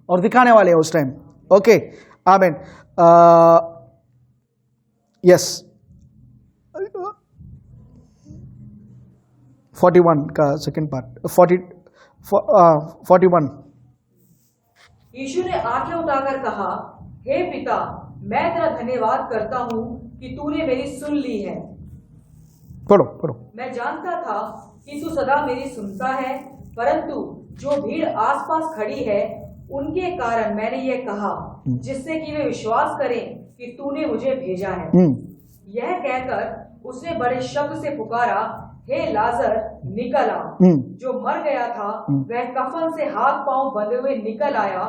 और दिखाने वाले हैं उस टाइम। ओके, आमीन। यस, 41 का सेकंड पार्ट, 41। यीशु ने आंखें उठाकर कहा, हे पिता, मैं तेरा धन्यवाद करता हूँ कि तूने मेरी सुन ली है। पढ़ो। मैं जानता था कि तू सदा मेरी सुनता है, परंतु जो भीड़ आसपास खड़ी है उनके कारण मैंने ये कहा, जिससे कि वे विश्वास करें कि तूने मुझे भेजा है। यह कहकर उसने बड़े शब्द से पुकारा, हे लाजर, निकल आ। जो मर गया था वह कफन से हाथ पांव बंधे हुए निकल आया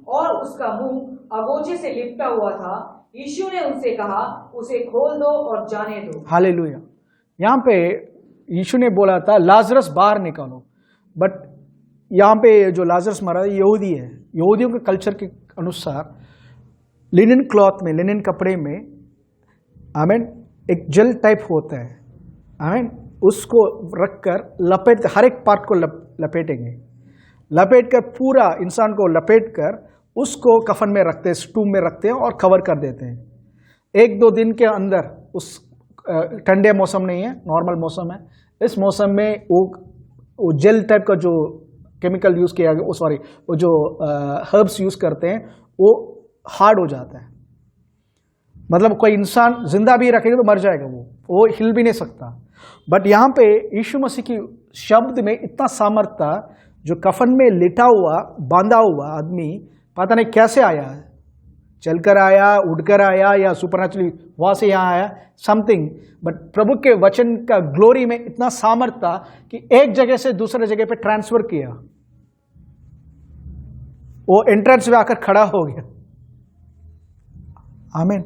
और उसका मुंह अगोचे से लिपटा हुआ था। यीशु ने उनसे कहा, उसे खोल दो और जाने दो। हालेलुया। यहाँ पे यीशु ने बोला था लाजरस बाहर निकालो, बट यहाँ पे जो लाजरस मरा यहूदी है, यहूदियों के कल्चर के अनुसार लिनन क्लॉथ में, लिनन कपड़े में, आमीन, एक जेल टाइप होता है, आमीन, उसको रखकर लपेट, हर एक पार्ट को लपेटेंगे, लपेट कर पूरा इंसान को लपेट कर उसको कफन में रखते हैं, स्टूम में रखते हैं और कवर कर देते हैं। 1-2 दिन के अंदर, उस ठंडे मौसम नहीं है, नॉर्मल मौसम है, इस मौसम में वो जेल टाइप का जो केमिकल यूज़ किया गया, वो जो हर्ब्स यूज़ करते हैं, वो हार्ड हो जाता है। मतलब कोई इंसान जिंदा भी रखेगा तो मर जाएगा, वो हिल भी नहीं सकता। बट यहाँ पे यीशु मसीह की शब्द में इतना सामर्थ्य था, जो कफन में लेटा हुआ, बांधा हुआ आदमी पता नहीं कैसे आया, चलकर आया, उड़कर आया, या सुपरनेचुरली वहां से यहाँ आया, समथिंग। बट प्रभु के वचन का ग्लोरी में इतना सामर्थ्य था कि एक जगह से दूसरे जगह पे ट्रांसफर किया, वो एंट्रेंस में आकर खड़ा हो गया। आमीन।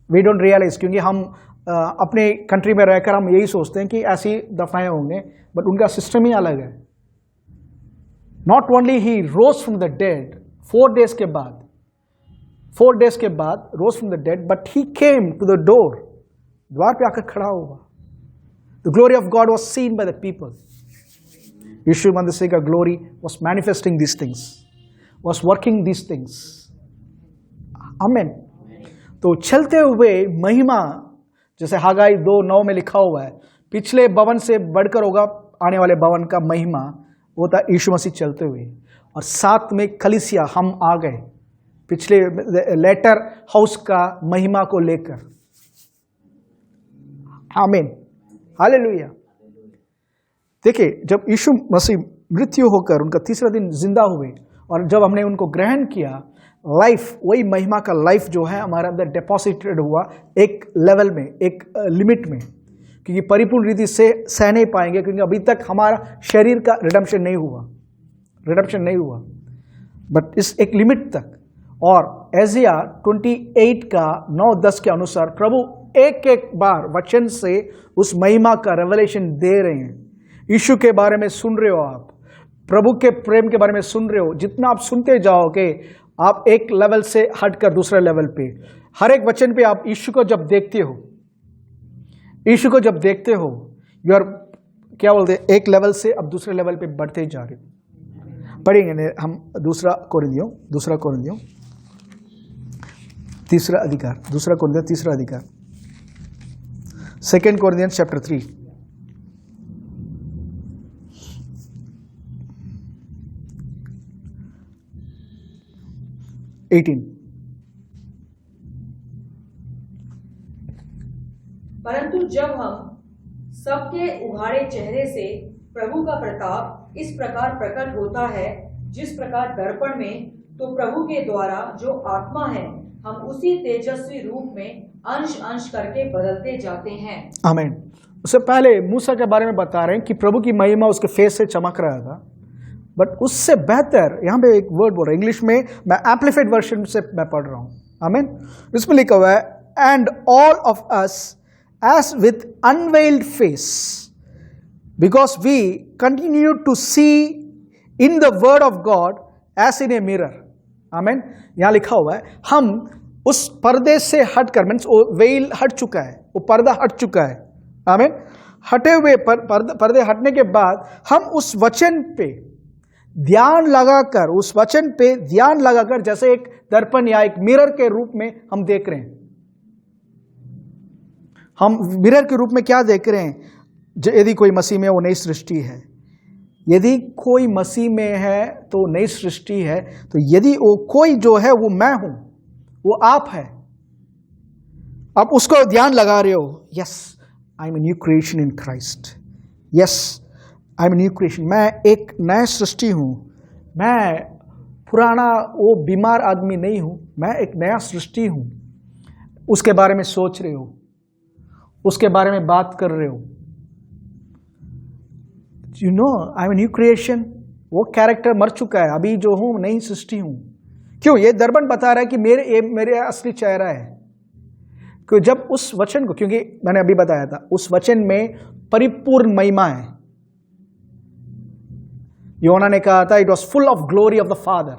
वी डोंट रियलाइज, क्योंकि हम अपने कंट्री में रहकर हम यही सोचते हैं कि ऐसी दफनाए होंगे, बट उनका सिस्टम ही अलग है। Not only he rose from the dead 4 days के बाद, 4 डेज के बाद rose from the dead, but he came to the door, द्वार पे आकर खड़ा हुआ। The glory of God was seen by the people. यीशु मसीह का glory was manifesting these things, was working these things. आमीन। तो चलते हुए महिमा, जैसे हागाई 2:9 में लिखा हुआ है, पिछले भवन से बढ़कर होगा आने वाले भवन का महिमा, वो था यीशु मसीह चलते हुए। और साथ में कलीसिया, हम आ गए पिछले लेटर हाउस का महिमा को लेकर। आमीन, हालेलुया। देखिए, जब यीशु मसीह मृत्यु होकर उनका तीसरा दिन जिंदा हुए, और जब हमने उनको ग्रहण किया, लाइफ, वही महिमा का लाइफ जो है हमारे अंदर डिपॉजिटेड हुआ एक लेवल में, एक लिमिट में, क्योंकि परिपूर्ण रीति से सह नहीं पाएंगे, क्योंकि अभी तक हमारा शरीर का रिडेम्पशन नहीं हुआ। रिडेम्पशन नहीं हुआ, बट इस एक लिमिट तक। और एजिया 28 का 9-10 के अनुसार प्रभु एक एक बार वचन से उस महिमा का रेवलेशन दे रहे हैं। यीशु के बारे में सुन रहे हो, आप प्रभु के प्रेम के बारे में सुन रहे हो। जितना आप सुनते जाओगे आप एक लेवल से हटकर दूसरे लेवल पे, हर एक वचन पे आप यीशु को जब देखते हो, यीशु को जब देखते हो, यू आर क्या बोलते हैं, एक लेवल से अब दूसरे लेवल पे बढ़ते जा रहे हो। पढ़ेंगे हम दूसरा कोरिन्थियों तीसरा अधिकार, दूसरा कोरिन्थियों तीसरा अधिकार, 2 Corinthians chapter 3। परंतु जब हम सबके उघाड़े चेहरे से प्रभु का प्रताप इस प्रकार प्रकट होता है, जिस प्रकार दर्पण में, तो प्रभु के द्वारा जो आत्मा है, हम उसी तेजस्वी रूप में अंश अंश करके बदलते जाते हैं। आमीन। उससे पहले मूसा के बारे में बता रहे हैं कि प्रभु की महिमा उसके फेस से चमक रहा था, बट उससे बेहतर यहाँ पे एक वर्ड बोल रहा है इंग्लिश में, मैं एम्प्लीफाइड वर्जन से मैं पढ़ रहा हूँ। आमीन। इसमें लिखा हुआ है, and all of us as with unveiled face, because we continue to see in the word of God as in a mirror. आमीन। यहाँ लिखा हुआ है हम उस पर्दे से हटकर, मीन्स वो वेल हट चुका है, वो पर्दा हट चुका है। आमीन। हटे हुए पर्दे हटने के बाद हम उस वचन पे ध्यान लगाकर, उस वचन पे ध्यान लगाकर, जैसे एक दर्पण या एक मिरर के रूप में हम देख रहे हैं। हम मिरर के रूप में क्या देख रहे हैं? यदि कोई मसीह में, वो नई सृष्टि है। यदि कोई मसीह में है तो नई सृष्टि है। तो यदि वो कोई जो है वो मैं हूं, वो आप है, आप उसको ध्यान लगा रहे हो। Yes, I am a new creation in Christ. Yes, I am a new creation. मैं एक नया सृष्टि हूं। मैं पुराना वो बीमार आदमी नहीं हूं, मैं एक नया सृष्टि हूं। उसके बारे में सोच रहे हो, उसके बारे में बात कर रहे हो। You know, I am new creation. वो कैरेक्टर मर चुका है, अभी जो हूं नई सृष्टि हूं। क्यों? ये दर्पण बता रहा है कि मेरे असली चेहरा है। क्यों? जब उस वचन को, क्योंकि मैंने अभी बताया था, उस वचन में परिपूर्ण महिमा है। योना ने कहा था, it was full of glory of the father.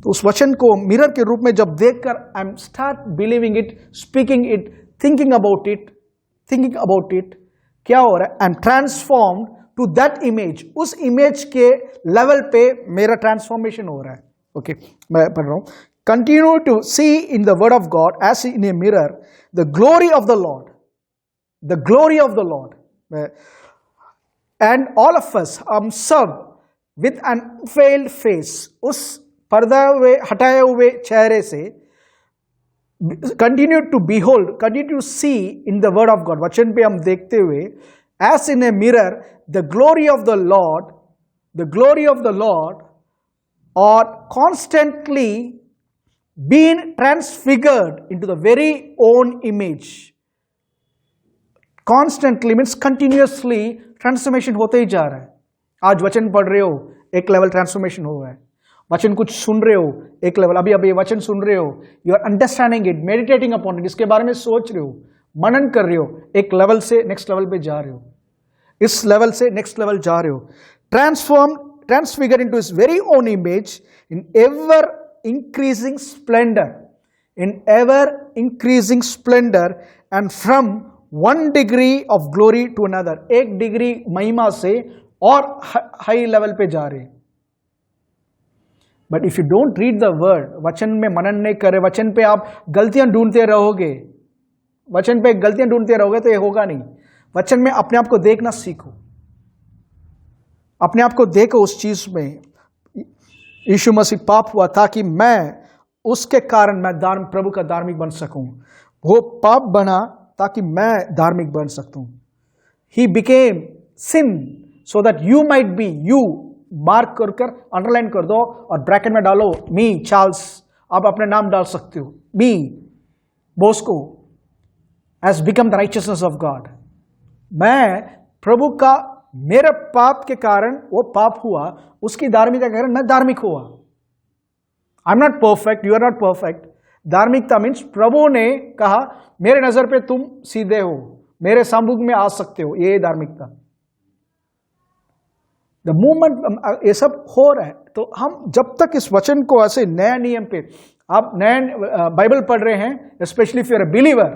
तो उस वचन को मिरर के रूप में जब देखकर, I am start believing it, speaking it, thinking about it, क्या हो रहा है? I am transformed to that image. उस इमेज के लेवल पे मेरा ट्रांसफॉर्मेशन हो रहा है। ओके, मैं पढ़ रहा हूं। Continue to see in the word of God as in a mirror the glory of the Lord, the glory of the Lord. And all of us, हम सब विथ एन अनवेल्ड फेस, उस पर्दा हुए हटाए हुए चेहरे से continue to behold, continue to see in the word of God, वचन पे हम देखते हुए, as in a mirror, the glory of the Lord, or constantly being transfigured into the very own image. Constantly means continuously transformation होते ही जा रहा है। आज वचन पढ़ रहे हो, एक लेवल ट्रांसफॉर्मेशन हो रहा है। वचन कुछ सुन रहे हो, एक लेवल, अभी वचन सुन रहे हो, you are understanding it, meditating upon it, इसके बारे में सोच रहे हो, मनन कर रहे हो, एक लेवल से नेक्स्ट लेवल पे जा रहे हो, इस लेवल से नेक्स्ट लेवल जा रहे हो। Transfigure into his very own image in ever increasing splendour, and from one degree of glory to another, एक डिग्री महिमा से और हाई लेवल पे जा रहे हैं। But if you don't read the word, वचन में मनन नहीं करे, वचन पे आप गलतियां ढूंढते रहोगे, वचन पे गलतियां ढूंढते रहोगे तो ये होगा नहीं। वचन में अपने आप को देखना सीखो, अपने आप को देखो उस चीज में। यीशु मसीह पाप हुआ ताकि मैं उसके कारण मैं प्रभु का धार्मिक बन सकूं। वो पाप बना ताकि मैं धार्मिक बन सकता हूं। He became sin so that you might be you. Mark कर अंडरलाइन कर दो और ब्रैकेट में डालो मी चार्ल्स, आप अपने नाम डाल सकते हो। Me Bosco has become the righteousness of God. मैं प्रभु का मेरे पाप के कारण वो पाप हुआ, उसकी धार्मिकता के कारण मैं धार्मिक हुआ। I am not perfect, you are not perfect. धार्मिकता मीन्स प्रभु ने कहा मेरे नजर पे तुम सीधे हो, मेरे सम्मुख में आ सकते हो, ये धार्मिकता। द मूवमेंट ये सब हो रहा है। तो हम जब तक इस वचन को ऐसे नया नियम पे, आप नया बाइबल पढ़ रहे हैं, specially if you are a believer,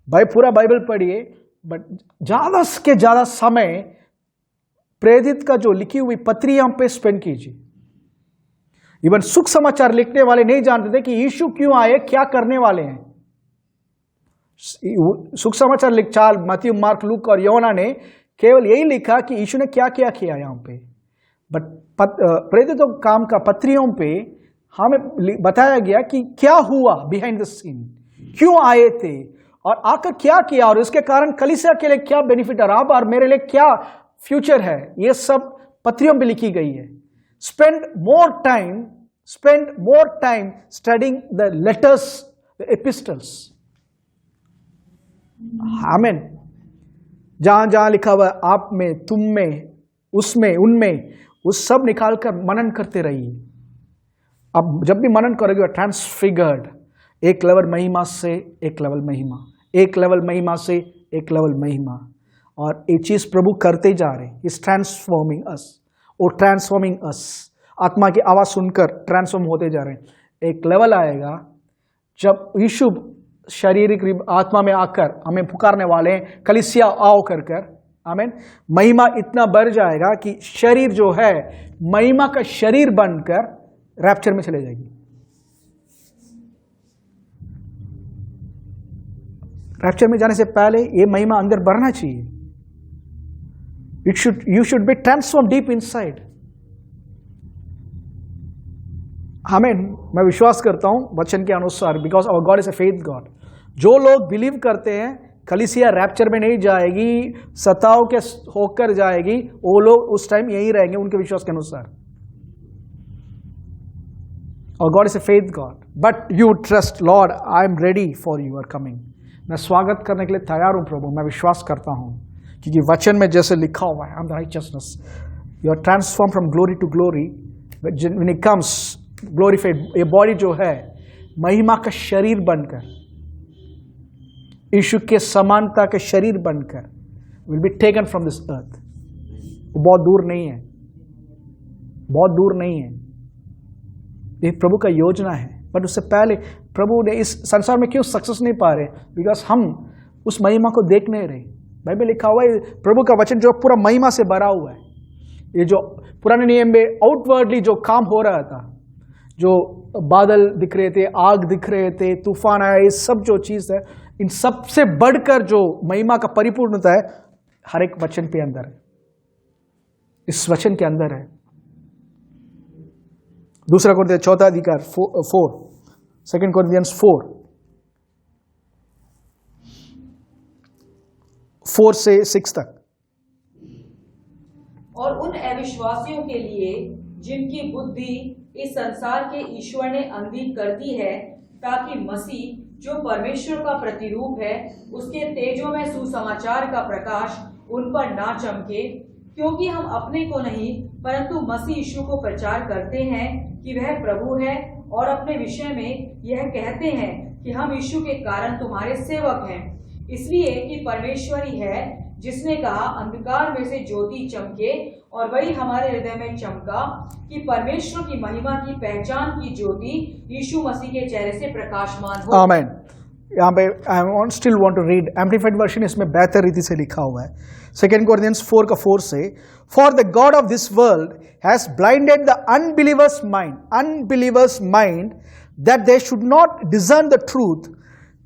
पूरा बाइबल पढ़िए, बट ज्यादा से ज्यादा समय प्रेरित का जो लिखी हुई पत्रियां पे स्पेंड कीजिए। इवन सुख समाचार लिखने वाले नहीं जानते थे कि यीशु क्यों आए, क्या करने वाले हैं। सुख समाचार लिख चार्ल, मत्ती, मार्क, लूक और योना ने केवल यही लिखा कि यीशु ने क्या क्या किया यहां पे। बट प्रेरितों काम का पत्रियों पे हमें बताया गया कि क्या हुआ बिहाइंड द सीन, क्यों आए थे और आकर क्या किया, और इसके कारण कलीसिया के लिए क्या बेनिफिट है, आप और मेरे लिए क्या फ्यूचर है, ये सब पत्रियों पे लिखी गई है। Spend more time studying the letters, the epistles. आमीन। जहां जहां लिखा हुआ आप में, तुम में, उसमें, उनमें, उस सब निकाल कर मनन करते रहिए। अब जब भी मनन करोगे ट्रांसफिगर्ड, एक लेवल महिमा से एक लेवल महिमा, एक लेवल महिमा से एक लेवल महिमा, और ये चीज प्रभु करते जा रहे। इज ट्रांसफॉर्मिंग अस, और ट्रांसफॉर्मिंग अस, आत्मा की आवाज सुनकर ट्रांसफॉर्म होते जा रहे हैं। एक लेवल आएगा जब यीशु शारीरिक आत्मा में आकर हमें पुकारने वाले हैं, कलीसिया आओ कर कर, आमीन। महिमा इतना बढ़ जाएगा कि शरीर जो है महिमा का शरीर बनकर रैप्चर में चले जाएगी। रैप्चर में जाने से पहले ये महिमा अंदर बढ़ना चाहिए। You should be transformed deep inside. आमीन। मैं विश्वास करता हूं वचन के अनुसार, because our God is a faith God. जो लोग बिलीव करते हैं कलीसिया रैप्चर में नहीं जाएगी, सताव के होकर जाएगी, वो लोग उस टाइम यही रहेंगे उनके विश्वास के अनुसार। और God is a faith God, but you trust Lord, I am ready for your coming. मैं स्वागत करने के लिए तैयार हूं प्रभु, मैं विश्वास करता हूं, क्योंकि वचन में जैसे लिखा हुआ है, I am the righteousness, you are transform from glory to glory, when it comes glorified, ये बॉडी जो है महिमा का शरीर बनकर, यीशु के समानता के शरीर बनकर will be taken from this earth. वो बहुत दूर नहीं है, बहुत दूर नहीं है, ये प्रभु का योजना है। बट उससे पहले प्रभु ने इस संसार में क्यों सक्सेस नहीं पा रहे? बिकॉज हम उस महिमा को देख नहीं रहे। बाइबल लिखा हुआ है प्रभु का वचन जो पूरा महिमा से भरा हुआ है। ये जो पुराने नियम में आउटवर्डली जो काम हो रहा था, जो बादल दिख रहे थे, आग दिख रहे थे, तूफान आया, ये सब जो चीज है, इन सब से बढ़कर जो महिमा का परिपूर्णता है हर एक वचन के अंदर है, इस वचन के अंदर है। दूसरा कोरिन्थियंस 4 अधिकार 4, 2 कोरिन्थियंस 4 से 6 तक। और उन अविश्वासियों के लिए जिनकी बुद्धि इस संसार के ईश्वर ने अंधी कर दी है, ताकि मसीह जो परमेश्वर का प्रतिरूप है उसके तेजों में सुसमाचार का प्रकाश उन पर ना चमके। क्योंकि हम अपने को नहीं परंतु मसीह यीशु को प्रचार करते हैं कि वह प्रभु है, और अपने विषय में यह कहते हैं कि हम यीशु के कारण तुम्हारे सेवक हैं। इसलिए कि परमेश्वर ही है जिसने कहा अंधकार में से ज्योति चमके, और वही हमारे हृदय में चमका कि परमेश्वर की महिमा की पहचान की ज्योति यीशु मसीह के चेहरे से प्रकाशमान हो। आमीन। यहाँ पे I still want to read amplified version, इसमें बेहतर रीति से लिखा हुआ है। 2 कोरिन्थियंस 4 का 4 से, for the God of this world has blinded the unbelievers mind that they should not discern the truth,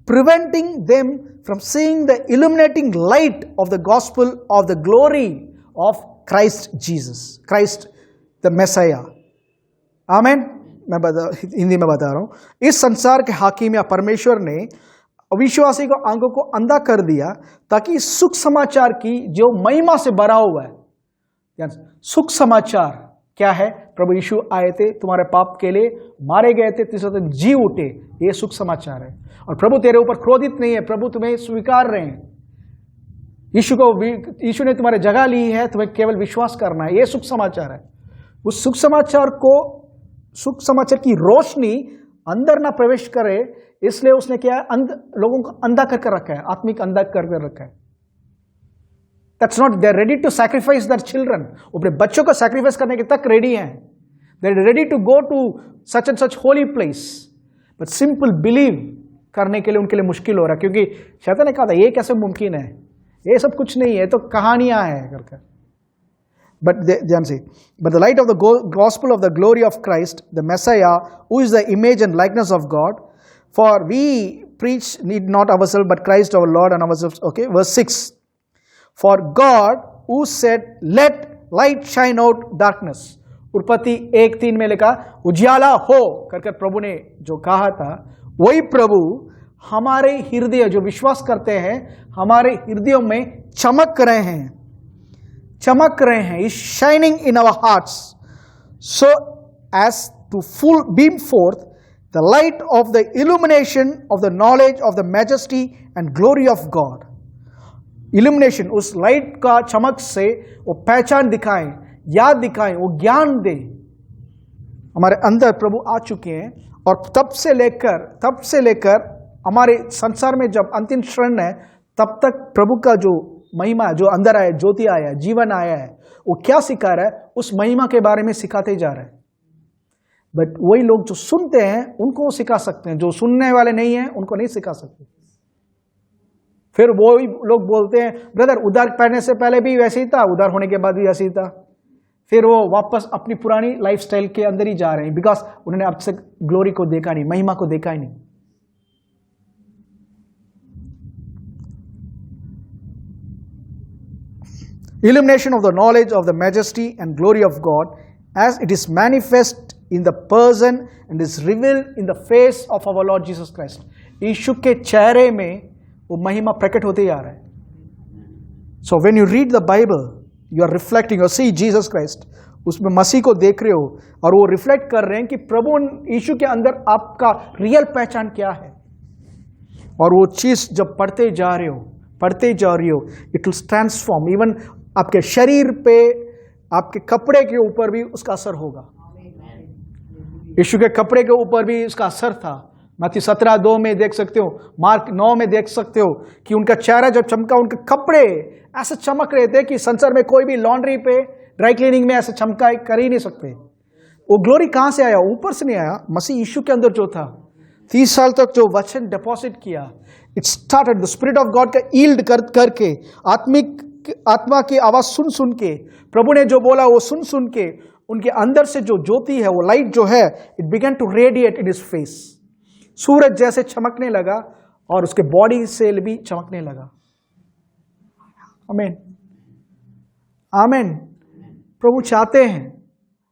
preventing them from seeing the illuminating light of the gospel of the glory of Christ Jesus, Christ the Messiah. Amen. मैं हिंदी में बता रहा हूं। इस संसार के हाकिम या परमेश्वर ने अविश्वासी को आंखों को अंधा कर दिया, ताकि सुख समाचार की जो महिमा से भरा हुआ है। सुख समाचार क्या है? प्रभु यीशु आए थे, तुम्हारे पाप के लिए मारे गए थे, तीसरे दिन जी उठे, ये सुख समाचार है। और प्रभु तेरे ऊपर क्रोधित नहीं है, प्रभु तुम्हें स्वीकार रहे हैं। यीशु ने तुम्हारे जगह ली है, तुम्हें केवल विश्वास करना है। ये सुख समाचार है। उस सुख समाचार की रोशनी अंदर ना प्रवेश करे, इसलिए उसने क्या है, लोगों को अंधा करके रखा है, आत्मिक अंधा करके रखा है। That's not, they're ready to sacrifice their children. अपने बच्चों को सैक्रिफाइस करने के तक रेडी हैं। They're ready to go to such and such holy place. But simple believe करने के लिए उनके लिए मुश्किल हो रहा है, क्योंकि शैतान ने कहा था ये कैसे मुमकिन है, ये सब कुछ नहीं है, तो कहानियां हैं करके। But the light of the gospel of the glory of Christ, the Messiah, who is the image and likeness of God, for we preach need not ourselves but Christ our Lord and ourselves. Okay, verse 6. For God who said, let light shine out darkness. उत्पत्ति 1:3 में लिखा उजियाला हो करके प्रभु ने जो कहा था, वही प्रभु हमारे हृदय जो विश्वास करते हैं, हमारे हृदयों में चमक रहे हैं, is shining in our hearts, so as to full beam forth the light of the illumination of the knowledge of the majesty and glory of God. Illumination, उस लाइट का चमक से वो पहचान दिखाएं, याद दिखाएं, वो ज्ञान दे। हमारे अंदर प्रभु आ चुके हैं, और तब से लेकर हमारे संसार में जब अंतिम क्षण है, तब तक प्रभु का जो महिमा जो अंदर आया, ज्योति आया, जीवन आया है, वो क्या सिखा रहा है, उस महिमा के बारे में सिखाते जा रहा है। बट वही लोग जो सुनते हैं उनको सिखा सकते हैं, जो सुनने वाले नहीं हैं उनको नहीं सिखा सकते। फिर वही लोग बोलते हैं ब्रदर उधार पहनने से पहले भी वैसे ही था, उधार होने के बाद भी वैसे ही था। फिर वो वापस अपनी पुरानी लाइफस्टाइल के अंदर ही जा रहे हैं, बिकॉज उन्होंने अब तक ग्लोरी को देखा नहीं, महिमा को देखा ही नहीं। Illumination of the knowledge of the majesty and glory of God as it is manifest in the person and is revealed in the face of our Lord Jesus Christ. यीशु के चेहरे में वो महिमा प्रकट होते जा रहा है। So when you read the Bible, you are reflecting or see Jesus Christ, उसमें मसीह को देख रहे हो और वो रिफ्लेक्ट कर रहे हैं कि प्रभु यीशु के अंदर आपका रियल पहचान क्या है। और वो चीज जब पढ़ते जा रहे हो, इट विल ट्रांसफॉर्म इवन आपके शरीर पे, आपके कपड़े के ऊपर भी उसका असर होगा। यीशु के कपड़े के ऊपर भी उसका असर था। मत्ती 17:2 में देख सकते हो, मार्क 9 में देख सकते हो कि उनका चेहरा जब चमका, उनके कपड़े ऐसे चमक रहे थे कि संसार में कोई भी लॉन्ड्री पे, ड्राई क्लीनिंग में ऐसे चमका कर ही नहीं सकते। वो ग्लोरी कहां से आया? ऊपर से नहीं आया। मसीह यीशु के अंदर जो था, 30 साल तक जो वचन डिपॉजिट किया, it started the spirit of God का ईल्ड करके, आत्मा की आवाज सुन के, प्रभु ने जो बोला वो सुन के, उनके अंदर से जो ज्योति है, वो लाइट जो है, it began to radiate in his face. सूरज जैसे चमकने लगा और उसके बॉडी से भी चमकने लगा। आमीन, आमीन। प्रभु चाहते हैं,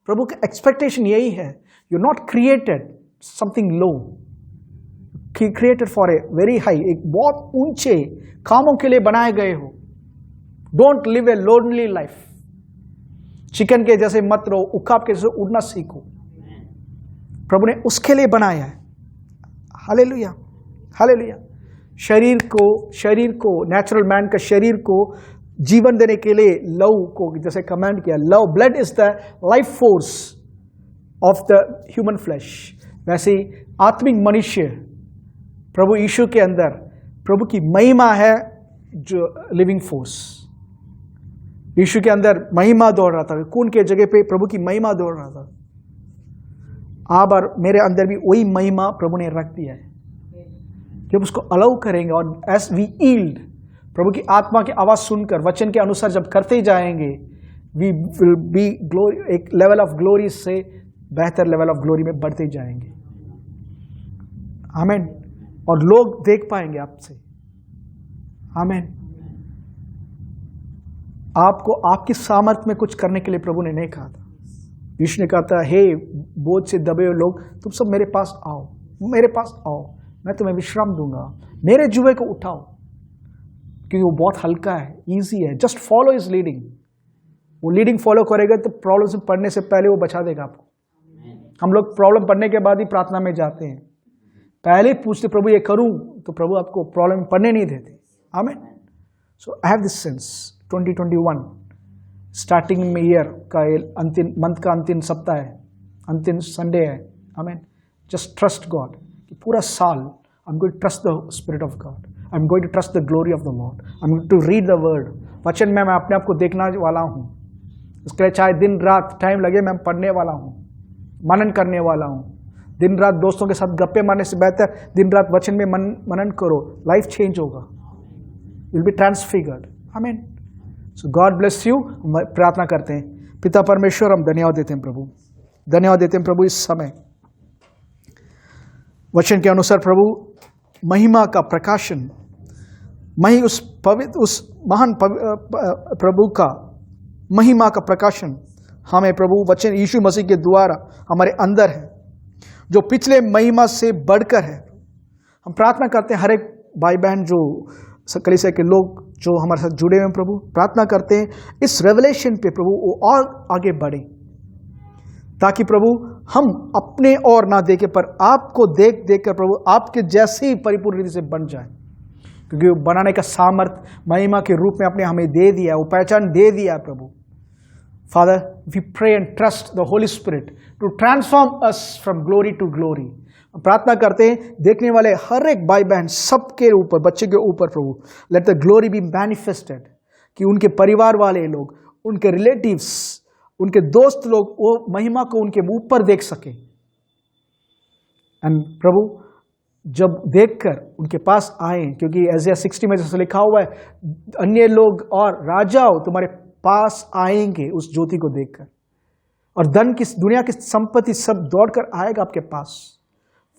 प्रभु का एक्सपेक्टेशन यही है, you not created something low, created for a very high, एक बहुत ऊंचे कामों के लिए बनाए गए हो। Don't live a lonely life. Chicken के जैसे मत रहो, उकाब के जैसे उड़ना सीखो। प्रभु ने उसके लिए बनाया है। Hallelujah, hallelujah. शरीर को नेचुरल मैन का शरीर को जीवन देने के लिए लव को जैसे कमांड किया, love, blood is the life force of the human flesh, वैसे ही आत्मिक मनुष्य प्रभु यीशु के अंदर प्रभु की महिमा है, जो लिविंग फोर्स। यीशु के अंदर महिमा दौड़ रहा था, खून के जगह पे प्रभु की महिमा दौड़ रहा था। आप और मेरे अंदर भी वही महिमा प्रभु ने रख दिया है। जब उसको अलाउ करेंगे और एज वी ईल्ड, प्रभु की आत्मा की आवाज सुनकर वचन के अनुसार जब करते जाएंगे, वी विल बी ग्लोरी, एक लेवल ऑफ ग्लोरी से बेहतर लेवल ऑफ ग्लोरी में बढ़ते जाएंगे। आमीन। और लोग देख पाएंगे आपसे। आमीन। आपको आपकी सामर्थ्य में कुछ करने के लिए प्रभु ने नहीं कहा था। यीशु ने कहा था, हे बोझ से दबे हुए लोग, तुम सब मेरे पास आओ, मेरे पास आओ, मैं तुम्हें विश्राम दूंगा, मेरे जुए को उठाओ, क्योंकि वो बहुत हल्का है, इजी है। Just follow his leading. वो लीडिंग फॉलो करेगा तो प्रॉब्लम से पढ़ने से पहले वो बचा देगा आपको। हम लोग प्रॉब्लम पढ़ने के बाद ही प्रार्थना में जाते हैं, पहले पूछते प्रभु ये करूं, तो प्रभु आपको प्रॉब्लम पढ़ने नहीं देते। आमीन। So I have this sense 2021 starting में ईयर का अंतिम मंथ का अंतिम सप्ताह है, अंतिम संडे है। आमीन। जस्ट ट्रस्ट गॉड कि पूरा साल I am going to trust the spirit of God, I am going to trust the glory of the Lord, I am going to read the word. वचन में मैं अपने आप को देखने वाला हूँ, उसके लिए चाहे दिन रात टाइम लगे मैं पढ़ने वाला हूँ, मनन करने वाला हूँ। दिन रात दोस्तों के साथ गप्पे मारने से बेहतर दिन रात वचन में मनन करो, लाइफ चेंज होगा, विल बी ट्रांसफिगर्ड। आमीन। सो गॉड ब्लेस यू। प्रार्थना करते हैं। पिता परमेश्वर, हम धन्यवाद देते हैं प्रभु, धन्यवाद देते हैं प्रभु इस समय वचन के अनुसार प्रभु महिमा का प्रकाशन, उस पवित्र उस महान प्रभु का महिमा का प्रकाशन हमें प्रभु वचन यीशु मसीह के द्वारा हमारे अंदर है, जो पिछले महिमा से बढ़कर है। हम प्रार्थना करते हैं हर एक भाई बहन जो कलीसिया के लोग जो हमारे साथ जुड़े हुए हैं प्रभु, प्रार्थना करते हैं इस रेवलेशन पे प्रभु वो और आगे बढ़े, ताकि प्रभु हम अपने और ना देखे पर आपको देख देख कर प्रभु आपके जैसी परिपूर्ण रीति से बन जाए, क्योंकि वो बनाने का सामर्थ महिमा के रूप में आपने हमें दे दिया, वो पहचान दे दिया प्रभु। Father, we pray and trust the Holy Spirit to transform us from glory to glory. प्रार्थना करते हैं देखने वाले हर एक भाई बहन सबके ऊपर, बच्चे के ऊपर प्रभु, let the glory be manifested, कि उनके परिवार वाले लोग, उनके रिलेटिव्स, उनके दोस्त लोग वो महिमा को उनके मुंह पर देख सके। एंड प्रभु जब देखकर उनके पास आए, क्योंकि Isaiah 60 में जैसे लिखा हुआ है, अन्य लोग और राजाओं तुम्हारे पास आएंगे उस ज्योति को देखकर, और धन की दुनिया की संपत्ति सब दौड़कर आएगा आपके पास।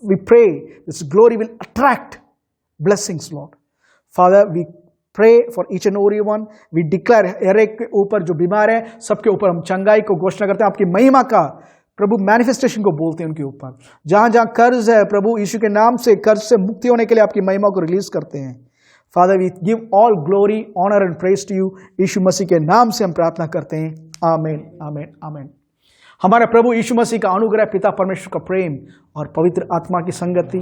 We pray this glory will attract blessings, Lord. Father, we pray for each and every one. We declare हर एक के ऊपर जो बीमार है सबके ऊपर हम चंगाई को घोषणा करते हैं, आपकी महिमा का प्रभु मैनिफेस्टेशन को बोलते हैं उनके ऊपर। जहां जहां कर्ज है प्रभु यीशु के नाम से कर्ज से मुक्ति होने के लिए आपकी महिमा को रिलीज करते हैं। Father, we give all glory, honor and praise to you. यीशु मसीह के नाम से हम प्रार्थना करते हैं। आमीन, आमीन, आमीन। हमारे प्रभु यीशु मसीह का अनुग्रह, पिता परमेश्वर का प्रेम और पवित्र आत्मा की संगति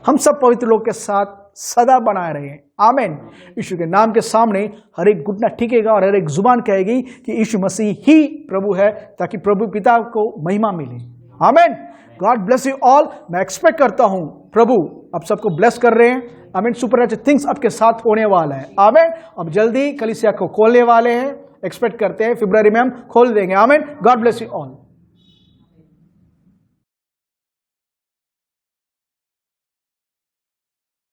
हम सब पवित्र लोग के साथ सदा बनाए रहे। आमीन। यीशु के नाम के सामने हर एक घुटना टिकेगा और हर एक जुबान कहेगी कि यीशु मसीह ही प्रभु है, ताकि प्रभु पिता को महिमा मिले। आमीन। God bless you all. मैं एक्सपेक्ट करता हूं प्रभु आप सबको ब्लेस कर रहे हैं। आमीन। सुपरनैचुरल थिंग्स आपके साथ होने वाला है। आमीन। अब जल्दी कलीसिया को खोलने वाले हैं, एक्सपेक्ट करते हैं फरवरी में हम खोल देंगे। आमीन। God bless you all.